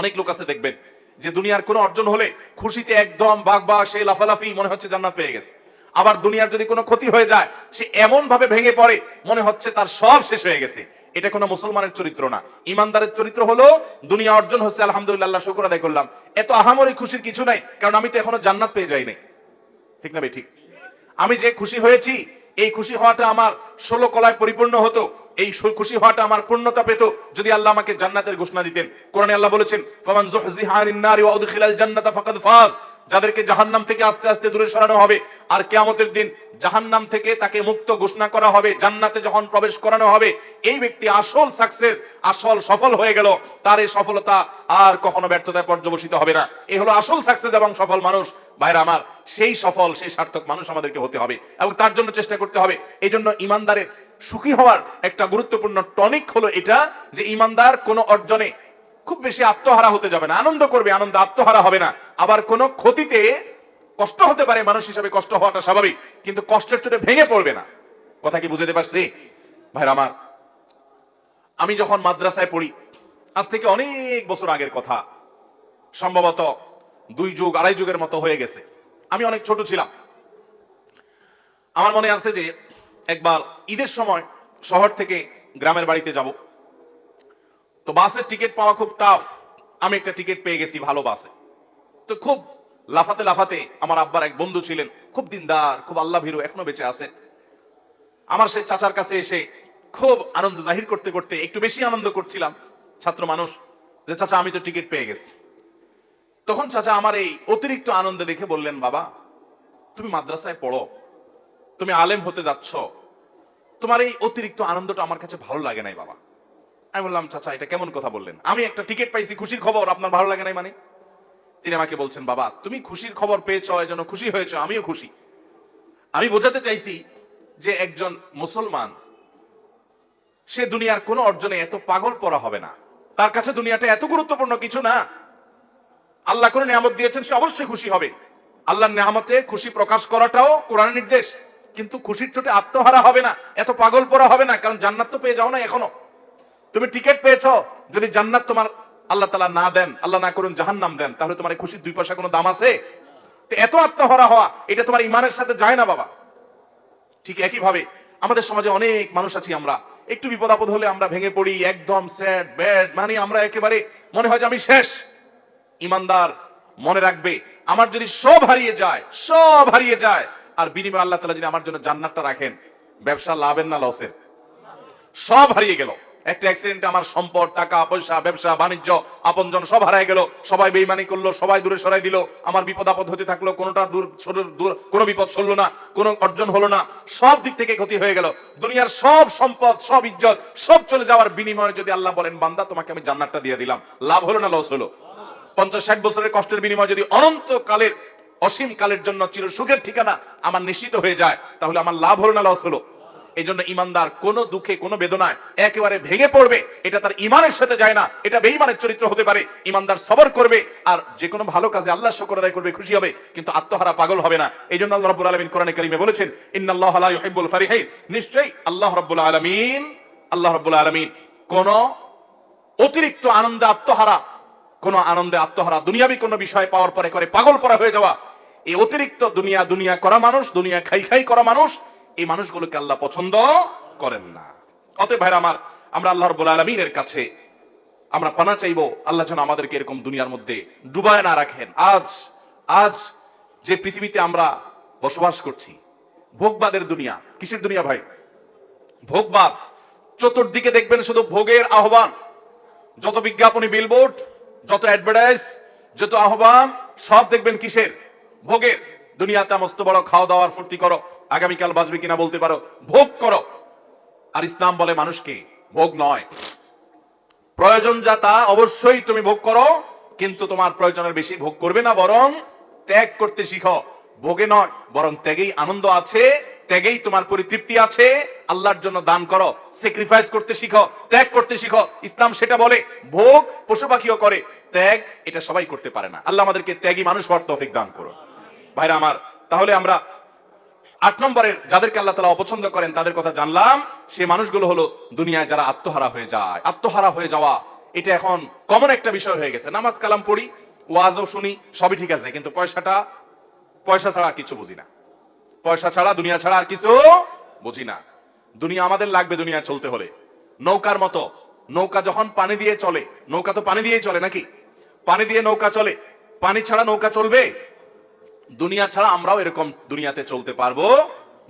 অনেক লোক আছে দেখবেন যে দুনিয়ার কোনো অর্জন হলে খুশিতে একদম বাগবা, সে লাফালাফি, মনে হচ্ছে জান্নাত পেয়ে গেছে। আবার দুনিয়ার যদি কোনো ক্ষতি হয়ে যায়, সে এমন ভাবে ভেঙে পড়ে, মনে হচ্ছে তার সব শেষ হয়ে গেছে। এটা কোনো মুসলমানের চরিত্র না। ইমানদারের চরিত্র হলো দুনিয়া অর্জন হচ্ছে, আলহামদুলিল্লাহ, আল্লাহ শুকর আদায় করলাম, এত আহামরি খুশির কিছু নাই, কারণ আমি তো এখনো জান্নাত পেয়ে যাই নাই। ঠিক না ভাই? ঠিক। আমি যে খুশি হয়েছি, এই খুশি হওয়াটা আমার 16 কলায় পরিপূর্ণ হতো, এই খুশি হওয়াটা আমার পূর্ণতা পেত যদি আল্লাহ আমাকে জান্নাতের ঘোষণা দিতেন। কোরআনে আল্লাহ বলেছেন, ফামান যুহজিহা আনিন নারি ওয়া উদখিলাল জান্নাতা ফাকাদ ফাজ, যাদেরকে জাহান্নাম থেকে আস্তে আস্তে দূরে সরানো হবে। আর কিয়ামতের দিন জাহান্নাম থেকে তাকে মুক্ত ঘোষণা করা হবে, জান্নাতে যখন প্রবেশ করানো হবে, এই ব্যক্তি আসল সাকসেস, আসল সফল হয়ে গেল। তার এই সফলতা আর কখনো ব্যর্থতায় পর্যবসিত হবে না। এই হলো আসল সাকসেস এবং সফল মানুষ। ভাইরা আমার, সেই সফল, সেই সার্থক মানুষ আমাদেরকে হতে হবে এবং তার জন্য চেষ্টা করতে হবে। এই জন্য ইমানদারের সুখী হওয়ার একটা গুরুত্বপূর্ণ টনিক হলো এটা, যে ইমানদার কোনো অর্জনে খুব বেশি আত্মহারা হতে যাবে না, আনন্দ করবে, আনন্দ আত্মহারা হবে না। আবার কোনো ক্ষতিতে কষ্ট হতে পারে, মানুষ হিসাবে কষ্ট হওয়াটা স্বাভাবিক, কিন্তু কষ্টের চোটে ভেঙে পড়বে না। কথা কি বুঝতে পারছি ভাইরা আমার? আমি যখন মাদ্রাসায় পড়ি, আজ থেকে অনেক বছর আগের কথা, সম্ভবত 2 যুগ 2.5 যুগের মতো হয়ে গেছে। আমি অনেক ছোট ছিলাম। আমার মনে আছে যে একবার ঈদের সময় শহর থেকে গ্রামের বাড়িতে যাব, তো বাসের টিকিট পাওয়া খুব টাফ। আমি একটা টিকিট পেয়ে গেছি ভালো বাসে। তো খুব লাফাতে লাফাতে, আমার আব্বার এক বন্ধু ছিলেন, খুব দিনদার, খুব আল্লাহ ভীরু, এখনো বেঁচে আছেন, আমার সেই চাচার কাছে এসে খুব আনন্দ জাহির করতে করতে, একটু বেশি আনন্দ করছিলাম, ছাত্র মানুষ, যে চাচা আমি তো টিকিট পেয়ে গেছি। তখন চাচা আমার এই অতিরিক্ত আনন্দ দেখে বললেন, বাবা তুমি মাদ্রাসায় পড়ো, তুমি আলেম হতে যাচ্ছ, তোমার এই অতিরিক্ত আনন্দটা আমার কাছে ভালো লাগে নাই বাবা। আমি বললাম, চাচা এটা কেমন কথা বললেন? আমি একটা টিকিট পাইছি, খুশির খবর, আপনার ভালো লাগে নাই মানে? তিনি আমাকে বলছেন, বাবা তুমি খুশির খবর পেয়েছ, এজন্য খুশি হয়েছ, আমিও খুশি। আমি বোঝাতে চাইছি যে একজন মুসলমান, সে দুনিয়ার কোনো অর্জনে এত পাগল পড়া হবে না, তার কাছে দুনিয়াটা এত গুরুত্বপূর্ণ কিছু না। আল্লাহ কোন নিয়ামত দিয়েছেন, সে অবশ্যই খুশি হবে। আল্লাহর নিয়ামতে খুশি প্রকাশ করাটাও কোরআনের নির্দেশ, কিন্তু খুশির চোটে আত্মহারা হবে না, এত পাগল পড়া হবে না, কারণ জান্নাত তো পেয়ে যাও না এখনো। তুমি টিকিট পেয়েছো, যদি জান্নাত তোমার আল্লাহ তাআলা না দেন, আল্লাহ না করুন জাহান্নাম দেন, তাহলে তোমার এই খুশির 2 পয়সা কোনো দাম আছে? তো এত আত্মহারা হওয়া, এটা তোমার ইমানের সাথে যায় না বাবা। ঠিক একই ভাবে আমাদের সমাজে অনেক মানুষ আছি, আমরা একটু বিপদ আপদ হলে আমরা ভেঙে পড়ি, একদম স্যাড ব্যাড, মানে আমরা একেবারে মনে হয় যে আমি শেষ। ইমানদার মনে রাখবে, আমার যদি সব হারিয়ে যায়, সব হারিয়ে যায়, আর বিনিময়ে আল্লাহ তাআলা যদি আমার জন্য জান্নাতটা রাখেন, ব্যবসা লাভের না লসের? সব হারিয়ে গেল, একটা অ্যাক্সিডেন্টে আমার সম্পদ, টাকা পয়সা, ব্যবসা বাণিজ্য, আপনজন সব হারায় গেল, সবাই বেঈমানি করলো, সবাই দূরে সরাই দিল, আমার বিপদ আপদ হতে থাকলো, কোনোটা দূর, কোনো বিপদ সরলো না, কোনো অর্জন হলো না, সব দিক থেকে ক্ষতি হয়ে গেল। দুনিয়ার সব সম্পদ, সব ইজ্জত, সব চলে যাওয়ার বিনিময়ে যদি আল্লাহ বলেন, বান্দা তোমাকে আমি জান্নাতটা দিয়ে দিলাম, লাভ হলো না লস হলো? 50-60 বছরের কষ্টের বিনিময়ে যদি অনন্তকালের, অসীম কালের জন্য চির সুখের ঠিকানা আমার নিশ্চিত হয়ে যায়, তাহলে আমার লাভ হলো না লস হলো? এই জন্য ইমানদার কোনো দুঃখে, কোনো বেদনায় একেবারে ভেঙে পড়বে, এটা তার ইমানের সাথে যায় না, এটা বেঈমানের চরিত্র হতে পারে। ইমানদার সবর করবে, আর যে কোনো ভালো কাজে আল্লাহর শুকর আদায় করবে, খুশি হবে, কিন্তু আত্মহারা পাগল হবে না। এই জন্য আল্লাহ রাব্বুল আলামিন কোরআনে কারীমে বলেছেন, ইন্নাল্লাহা লা ইউহিব্বুল ফারিহিন, নিশ্চয়ই আল্লাহ রাব্বুল আলামিন কোন অতিরিক্ত আনন্দে আত্মহারা, কোন আনন্দে আত্মহারা, দুনিয়াবি কোন বিষয় পাওয়ার পরে করে পাগল পরা হয়ে যাওয়া, এই অতিরিক্ত দুনিয়া করা মানুষ, দুনিয়া খাই করা মানুষ, এই মানুষগুলোকে আল্লাহ পছন্দ করেন না। অতএব ভাইরা আমার, আমরা আল্লাহ রাব্বুল আলামিনের কাছে আমরা পানা চাইবো, আল্লাহ যেন আমাদেরকে এরকম দুনিয়ার মধ্যে ডুবায় না রাখেন। আজ যে পৃথিবীতে আমরা বসবাস করছি, ভোগবাদের দুনিয়া। কিসের দুনিয়া ভাই? ভোগবাদ। চতুর্দিকে দেখবেন শুধু ভোগের আহ্বান, যত বিজ্ঞাপনী, বিলবোর্ড, যত অ্যাডভার্টাইজ, যত আহ্বান, সব দেখবেন কিসের? ভোগের। দুনিয়াতে মস্ত বড় খাওয়া দাওয়ার ফুর্তি করো, আগামীকাল বাঁচবে কিনা বলতে পারো, ভোগ করো। আর ইসলাম বলে মানুষকে ভোগ নয়, প্রয়োজন যা তা অবশ্যই তুমি ভোগ করো, কিন্তু তোমার প্রয়োজনের বেশি ভোগ করবে না, বরং ত্যাগ করতে শিখো। ভোগে নয়, বরং ত্যাগেই আনন্দ আছে, ত্যাগেই তোমার পরিতৃপ্তি আছে। আল্লাহর জন্য দান করো, স্যাক্রিফাইস করতে শিখো, ত্যাগ করতে শিখো। ইসলাম সেটা বলে। ভোগ পশু পাখিও করে, ত্যাগ এটা সবাই করতে পারে না। আল্লাহ আমাদেরকে ত্যাগী মানুষ হওয়ার তৌফিক দান করুন। ভাইরা আমার, তাহলে আমরা 8 নম্বরের, যাদেরকে আল্লাহ তাআলা অপছন্দ করেন তাদের কথা জানলাম। সেই মানুষগুলো হলো দুনিয়ায় যারা আত্মহারা হয়ে যায়। আত্মহারা হয়ে যাওয়া এটা এখন কমন একটা বিষয় হয়ে গেছে। নামাজ কালাম পড়ি, ওয়াজও শুনি, সবই ঠিক আছে, কিন্তু পয়সা ছাড়া আর কিছু বুঝি না। পয়সা ছাড়া, দুনিয়া ছাড়া আর কিছু বুঝি না। দুনিয়া আমাদের লাগবে দুনিয়া চলতে হলে। নৌকার মতো, নৌকা যখন পানি দিয়ে চলে, নৌকা তো পানি দিয়েই চলে নাকি? পানি দিয়ে নৌকা চলে, পানি ছাড়া নৌকা চলবে? দুনিয়া ছাড়া আমরাও এরকম দুনিয়াতে চলতে পারবো?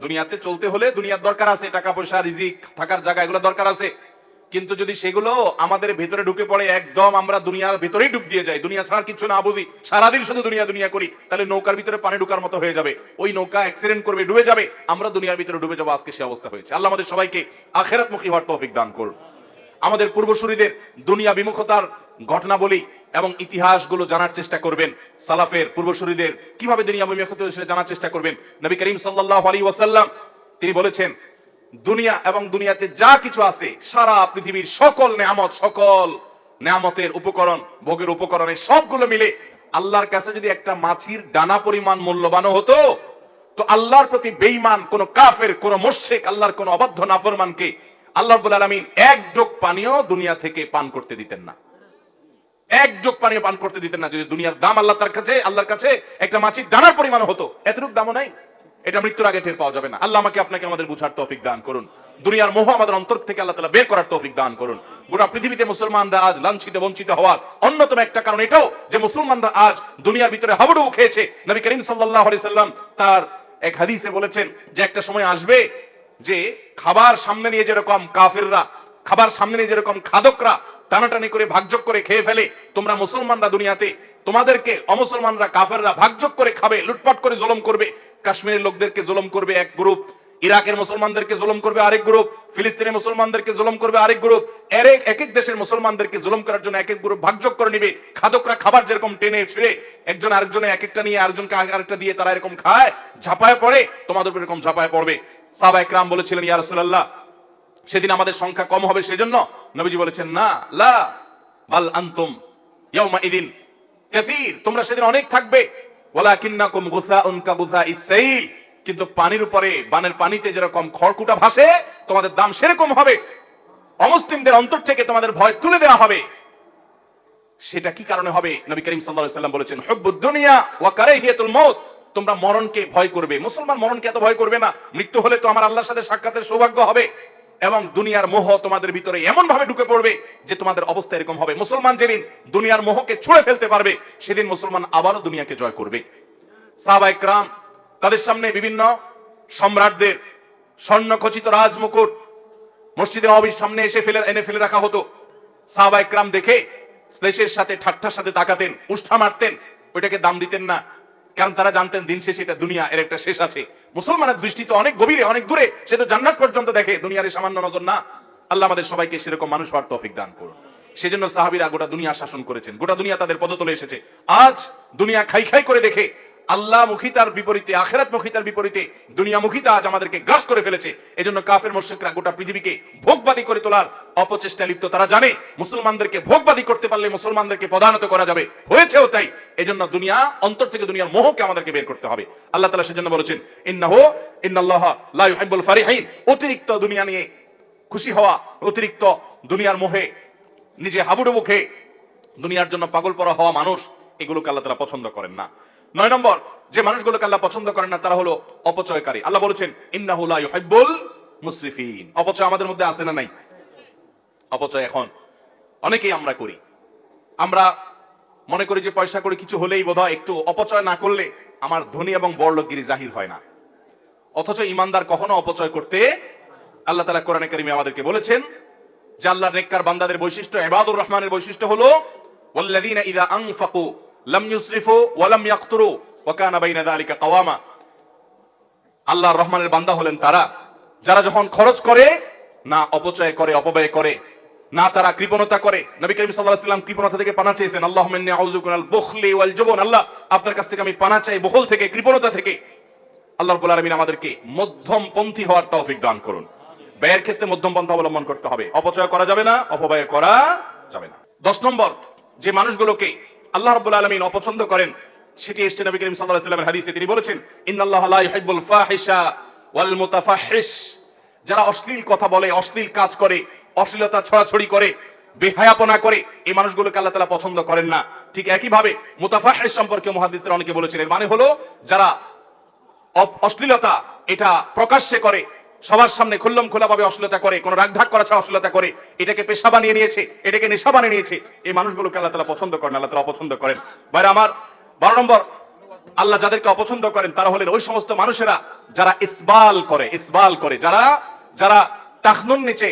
দুনিয়াতে চলতে হলে দুনিয়ার দরকার আছে, টাকা পয়সা, রিজিক, থাকার জায়গা, এগুলো দরকার আছে। কিন্তু যদি সেগুলো আমাদের ভিতরে ঢুকে পড়ে, একদম আমরা দুনিয়ার ভিতরেই ডুব দিয়ে যাই, দুনিয়া ছাড়া কিছু না বুঝি, সারাদিন শুধু দুনিয়া দুনিয়া করি, তাহলে নৌকার ভিতরে পানি ঢুকার মতো হয়ে যাবে, ওই নৌকা অ্যাক্সিডেন্ট করবে, ডুবে যাবে, আমরা দুনিয়ার ভিতরে ডুবে যাবো। আজকে সে অবস্থা হয়েছে। আল্লাহ আমাদের সবাইকে আখিরাতমুখী হওয়ার তৌফিক দান করুন। আমাদের পূর্বসূরীদের দুনিয়া বিমুখতার ঘটনাবলী এবং ইতিহাসগুলো জানার চেষ্টা করবেন। সালাফের পূর্বসূরীদের কিভাবে দুনিয়া বিমুখতা সেটা জানার চেষ্টা করবেন। নবী করিম সাল্লাল্লাহু আলাইহি ওয়াসাল্লাম তিনি বলেছেন, দুনিয়া এবং দুনিয়াতে যা কিছু আছে, সারা পৃথিবীর সকল নেয়ামত, সকল নেয়ামতের উপকরণ, ভোগের উপকরণের সবগুলো মিলে আল্লাহর কাছে যদি একটা মাছির ডানা পরিমাণ মূল্যবান হতো, তো আল্লাহর প্রতি বেঈমান কোন কাফের, কোন মুশরিক, আল্লাহর কোন অবাধ্য নাফরমানকে আল্লাহ রাব্বুল আলামিন এক যোগ পানিও দুনিয়া থেকে পান করতে দিতেন না। এক যোগ পানিও পান করতে দিতেন না। যদি দুনিয়ার দাম আল্লাহর কাছে একটা মাছির ডানার পরিমাণ হতো, এতটুকু দামও নাই। এটা মৃত্যুর আগে টের পাওয়া যাবে না। আল্লাহ আমাকে আপনাকে আমাদের বুঝার তৌফিক দান করুন। দুনিয়ার মোহ আমাদের অন্তর থেকে আল্লাহ তাআলা বের করার তৌফিক দান করুন। গোটা পৃথিবীতে মুসলমানরা আজ লাঞ্ছিত বঞ্চিত হওয়ার অন্যতম একটা কারণ এটাও যে মুসলমানরা আজ দুনিয়ার ভিতরে হাবুডুবু খেয়েছে। নবী করিম সাল্লাল্লাহু আলাইহি সাল্লাম তার এক হাদিসে বলেছেন যে একটা সময় আসবে যে খাবার সামনে নিয়ে যেরকম কাফিররা, খাবার সামনে নিয়ে যেরকম খাদকরা টানাটানি করে ভাগযোগ করে খেয়ে ফেলে, তোমরা মুসলমানরা দুনিয়াতে তোমাদেরকে অমুসলমানরা কাফেররা ভাগযোগ করে খাবে, লুটপাট করে জুলুম করবে। কাশ্মীরের লোকদেরকে জুলুম করবে এক গ্রুপ, ইরাকের মুসলমানদেরকে জুলুম করবে আরেক গ্রুপ, ফিলিস্তিনের মুসলমানদেরকে জুলুম করবে আরেক গ্রুপ, এক এক দেশের মুসলমানদেরকে জুলুম করার জন্য এক এক গ্রুপ ভাগযোগ করে নিবে। খাদকরা খাবার যেরকম টেনে ছিঁড়ে একজন আরেকজনে এক একটা নিয়ে আরেকজনকে আরেকটা দিয়ে তারা এরকম খায়, ঝাঁপায় পড়ে, তোমাদের উপর এরকম ঝাঁপায় পড়বে। সাহাবায়ে কেরাম বলেছিলেন, ইয়া রাসূলুল্লাহ, সেদিন আমাদের সংখ্যা কম হবে সেজন্য? নবীজি বলেছেন, না, লা বাল আনতুম ইয়াউমাইদিন কাসীর, তোমরা সেদিন অনেক থাকবে। ওয়ালাকিন্নাকুম গুসাউন কাগুসাইস সাইল, কিন্তু পানির উপরে, বানের পানিতে যেরকম খড়কুটা ভাসে, তোমাদের দাম সেরকম হবে। অমুসলিমদের অন্তর থেকে তোমাদের ভয় তুলে দেওয়া হবে। সেটা কি কারণে হবে? নবী করিম সাল্লাল্লাহু আলাইহি ওয়াসাল্লাম বলেছেন, হুব্বুদ দুনিয়া ওয়া কারাহিয়াতুল মউত, তোমরা মরণকে ভয় করবে। মুসলমান মরণকে এত ভয় করবে না, মৃত্যু হলে তো আমার আল্লাহর সাথে সাক্ষাতের সৌভাগ্য হবে। এবং দুনিয়ার মোহ তোমাদের ভিতরে এমন ভাবে ঢুকে পড়বে যে তোমাদের অবস্থা এরকম হবে। মুসলমান যেদিন দুনিয়ার মোহকে ছুঁড়ে ফেলতে পারবে, সেদিন মুসলমান আবারও দুনিয়াকে জয় করবে। সাহাবায়ে কেরাম তাদের সামনে বিভিন্ন সম্রাটদের স্বর্ণখচিত রাজমুকুট মসজিদে নববীর সামনে এনে ফেলে রাখা হতো। সাহাবায়ে কেরাম দেখে শ্লেষের সাথে, ঠাট্টার সাথে তাকাতেন, উষ্ঠা মারতেন, ওইটাকে দাম দিতেন না। কারণ তারা জানতেন দিন শেষে এটা দুনিয়া, এর একটা শেষ আছে। মুসলমানের দৃষ্টি তো অনেক গভীরে, অনেক দূরে, সে তো জান্নাত পর্যন্ত দেখে, দুনিয়ার সামান্য নজর না। আল্লাহ আমাদের সবাইকে সেরকম মানুষ হওয়ার তৌফিক দান করুন। সেজন্য সাহাবীরা গোটা দুনিয়া শাসন করেছেন, গোটা দুনিয়া তাদের পদতলে এসেছে। আজ দুনিয়া খাই খাই করে দেখে আল্লাহ মুখিতার বিপরীতে, আখিরাত মুখিতার বিপরীতে দুনিয়া মুখিতা আজ আমাদেরকে গ্রাস করে ফেলেছে। এজন্য কাফের মুশরিকরা গোটা পৃথিবীকে ভোগবাদী করে তোলার অপচেষ্টা লিপ্ত। তারা জানে মুসলমানদেরকে ভোগবাদী করতে পারলে মুসলমানদেরকে পদানত করা যাবে, হয়েছেও তাই। এজন্য দুনিয়া, অন্তর থেকে দুনিয়ার মোহকে আমাদেরকে বের করতে হবে। আল্লাহ তাআলা সেজন্য বলেছেন, ইন্নাল্লাহা লা ইউহিব্বুল ফারিহিন, অতিরিক্ত দুনিয়া নিয়ে খুশি হওয়া, অতিরিক্ত দুনিয়ার মোহে নিজে হাবুডুবু খেয়ে দুনিয়ার জন্য পাগল পড়া হওয়া মানুষ, এগুলোকে আল্লাহ তাআলা পছন্দ করেন না। 9 নম্বর, যে মানুষগুলোকে আল্লাহ পছন্দ করেন না তারা হলো অপচয়কারী। আল্লাহ বলেছেন, ইন্নাহু লা ইউহিব্বুল মুসরিফিন। অপচয় আমাদের মধ্যে আছে না নাই? অপচয় এখন অনেকেই আমরা করি। আমরা মনে করি যে পয়সা করে কিছু হলেই বোধহয় একটু অপচয় না করলে আমার ধনী এবং বড়লোকগিরি জাহির হয় না। অথচ ইমানদার কখনো অপচয় করতে, আল্লাহ তাআলা কোরআনে কারীমে আমাদেরকে বলেছেন যে আল্লাহর নেককার বান্দাদের বৈশিষ্ট্য, ইবাদুর রহমানের বৈশিষ্ট্য হলো ওয়াল্লাযীনা ইযা আনফাকু লাম ইউসরিফু ওয়া লাম ইয়াকতুরু ওয়া কানা বাইনা যালিকা কাওয়ামা। আল্লাহর রহমানের বান্দা হলেন তারা যারা যখন খরচ করে না অপচয় করে, অপব্যয় করে না, তারা কৃপণতা করে। নবী করিম সাল্লাল্লাহু আলাইহি ওয়াসাল্লাম কৃপণতা থেকে পানা চেয়েছেন, আল্লাহুম্মা ইন্নী আউযুবিকা মিনাল বুখলি ওয়াল জুবন, আল্লাহ আপনার কাছ থেকে আমি পানা চাই বখল থেকে, কৃপণতা থেকে। আল্লাহ রাব্বুল আলামিন আমাদেরকে মধ্যমপন্থী হওয়ার তৌফিক দান করুন। ব্যয়ের ক্ষেত্রে মধ্যম পন্থা অবলম্বন করতে হবে, অপচয় করা যাবে না, অপব্যয় করা যাবে না। 10 নম্বর, যে মানুষগুলোকে আল্লাহ রাব্বুল আলামিন অপছন্দ করেন, সেটি এসেছে নবী করিম সাল্লাল্লাহু আলাইহি ওয়াসাল্লামের হাদিসে। তিনি বলেছেন, ইন্নাল্লাহা লা ইউহিব্বুল ফাহিশা ওয়াল মুতাফাহহিশ, যারা অশ্লীল কথা বলে, অশ্লীল কাজ করে, অশ্লীলতা ছড়াছড়ি করে, বেহায়াপনা করে, এই মানুষগুলোকে আল্লাহ তাআলা পছন্দ করেন না। ঠিক একই ভাবে মুতাফাহহিশ সম্পর্কে মুহাদ্দিসরা অনেকে বলেছেন, এর মানে হলো যারা অশ্লীলতা এটা প্রকাশ্যে করে, সবার সামনে খুল্লম খোলা ভাবে অশ্লীলতা করে, কোন রাগঢাক করা ছাড়া অশ্লীলতা করে, এটাকে পেশা বানিয়ে নিয়েছে, এটাকে নেশা বানিয়ে নিয়েছে, এই মানুষগুলোকে আল্লাহ তাআলা পছন্দ করেন, আল্লাহ তাআলা অপছন্দ করেন। ভাইরা আমার, 12 নম্বর, আল্লাহ যাদেরকে অপছন্দ করেন তারা হলেন ওই সমস্ত মানুষেরা যারা ইসবাল করে, যারা টাকনুর নিচে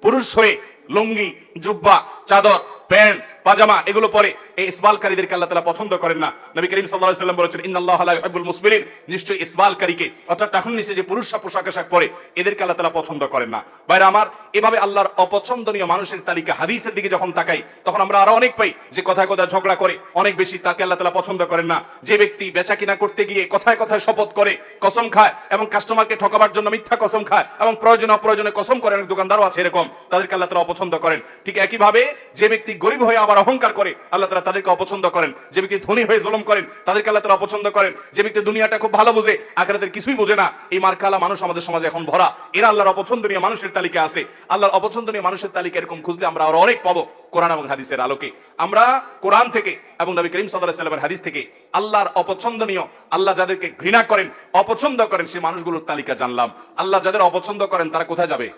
পুরুষ হয়ে লুঙ্গি, জুব্বা, চাদর, প্যান্ট, পাজামা এগুলো পরে এই ইসবালকারীদেরকে আল্লাহ তাআলা পছন্দ করেন না। নবী করিম সাল্লাল্লাহু আলাইহি ওয়াসাল্লাম বলেছেন, ইন্নাল্লাহা লা ইউহিব্বুল মুসবিলিন, নিশ্চয়ই ইসবালকারীকে অর্থাৎ টাকুন নিচে যে পুরুষরা পোশাক আশাক পরে এদেরকে আল্লাহ তাআলা পছন্দ করেন না। ভাইরা আমার, এভাবে আল্লাহর অপছন্দনীয় মানুষের তালিকা হাদিসের দিকে যখন তাকাই তখন আমরা আরো অনেক পাই যে কথায় কথায় ঝগড়া করে অনেক বেশি, তাকে আল্লাহ তাআলা পছন্দ করেন না। যে ব্যক্তি বেচা কিনা করতে গিয়ে কথায় কথায় শপথ করে, কসম খায় এবং কাস্টমারকে ঠকাবার জন্য মিথ্যা কসম খায় এবং প্রয়োজনে অপ্রয়োজনে কসম করে, অনেক দোকানদারও আছে এরকম, তাদেরকে আল্লাহ তাআলা অপছন্দ করেন। ঠিক একইভাবে যে ব্যক্তি গরিব হয়ে আবার অহংকার করে আল্লাহ তাআলা তাদেরকে অপছন্দ করেন। যে ব্যক্তি ধনী হয়ে জুলুম করেন তাদেরকে আল্লাহ তাআলা অপছন্দ করেন। যে ব্যক্তি দুনিয়াটা খুব ভালো বোঝে, আখিরাতের কিছুই বোঝে না, এই মার্কালা মানুষ আমাদের সমাজে এখন ভরা। এরা আল্লাহর অপছন্দনীয় মানুষের তালিকা আছে। আল্লাহর অপছন্দনীয় মানুষের তালিকা এরকম খুঁজলে আমরা আরো অনেক পাবো কোরআন এবং হাদিসের আলোকে। আমরা কোরআন থেকে এবং নবী করিম সাল্লাল্লাহু আলাইহি ওয়াসাল্লামের হাদিস থেকে আল্লাহর অপছন্দনীয়, আল্লাহ যাদেরকে ঘৃণা করেন, অপছন্দ করেন, সেই মানুষগুলোর তালিকা জানলাম। আল্লাহ যাদের অপছন্দ করেন তারা কোথায় যাবে?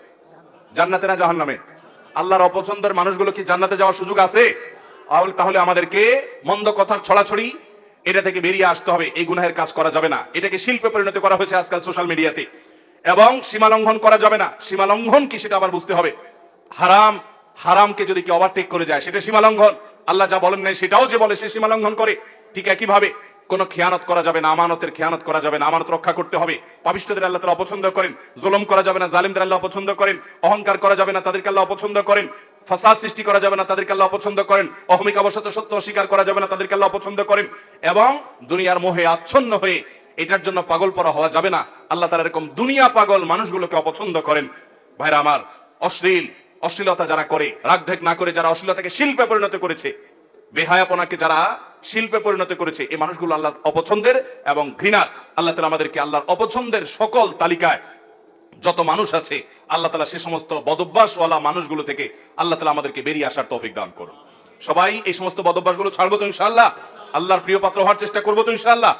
জান্নাতে না জাহান্নামে? আল্লাহর অপছন্দের মানুষগুলো কি জান্নাতে যাওয়ার সুযোগ আছে? তাহলে আমাদেরকে মন্দ কথার ছড়াছড়ি এটা থেকে বেরিয়ে আসতে হবে। এই গুনাহের কাজ করা যাবে না। এটাকে শিল্পে পরিণত করা হয়েছে আজকাল সোশ্যাল মিডিয়াতে, এবং সীমা লঙ্ঘন করা যাবে না। সীমা লঙ্ঘন কি সেটা আবার বুঝতে হবে। হারামকে যদি কেউ ওভারটেক করে যায় সেটা সীমা লঙ্ঘন। আল্লাহ যা বলেন নাই সেটাও যে বলে সে সীমা লঙ্ঘন করে। ঠিক একইভাবে কোনো খেয়ানত করা যাবে না, আমানতের খেয়ানত করা যাবে না, আমানত রক্ষা করতে হবে। পাপিষ্ঠদের আল্লাহ তাআলা অপছন্দ করেন। জুলুম করা যাবে না, জালিমদের আল্লাহ অপছন্দ করেন। অহংকার করা যাবে না, তাদেরকে আল্লাহ অপছন্দ করেন। ফাসাদ সৃষ্টি করা যাবে না, তাদেরকে আল্লাহ অপছন্দ করেন। অহমিকা বশত সত্য অস্বীকার করা যাবে না, তাদেরকে আল্লাহ অপছন্দ করেন। এবং দুনিয়ার মোহে আচ্ছন্ন হয়ে এটার জন্য পাগল পরা হওয়া যাবে না। আল্লাহ তাআলা এরকম দুনিয়া পাগল মানুষগুলোকে অপছন্দ করেন। ভাইরা আমার, অশ্লীলতা যারা করে, রাগঢেক না করে যারা অশ্লীলতাকে শিল্পে পরিণত করেছে, বেহায়াপনাকে যারা শিল্পে পরিণত করেছে, এই মানুষগুলো আল্লাহ অপছন্দের এবং ঘৃণার। আল্লাহ তাআলা আমাদেরকে আল্লাহর অপছন্দের সকল তালিকায় যত মানুষ আছে আল্লাহ তাআলা সে সমস্ত বদভ্যাসওয়ালা মানুষগুলো থেকে আল্লাহ তাআলা আমাদেরকে বেরিয়ে আসার তৌফিক দান করুন। সবাই এই সমস্ত বদভ্যাসগুলো ছাড়বো তো ইনশাআল্লাহ? আল্লাহর প্রিয় পাত্র হওয়ার চেষ্টা করবো তো ইনশাআল্লাহ?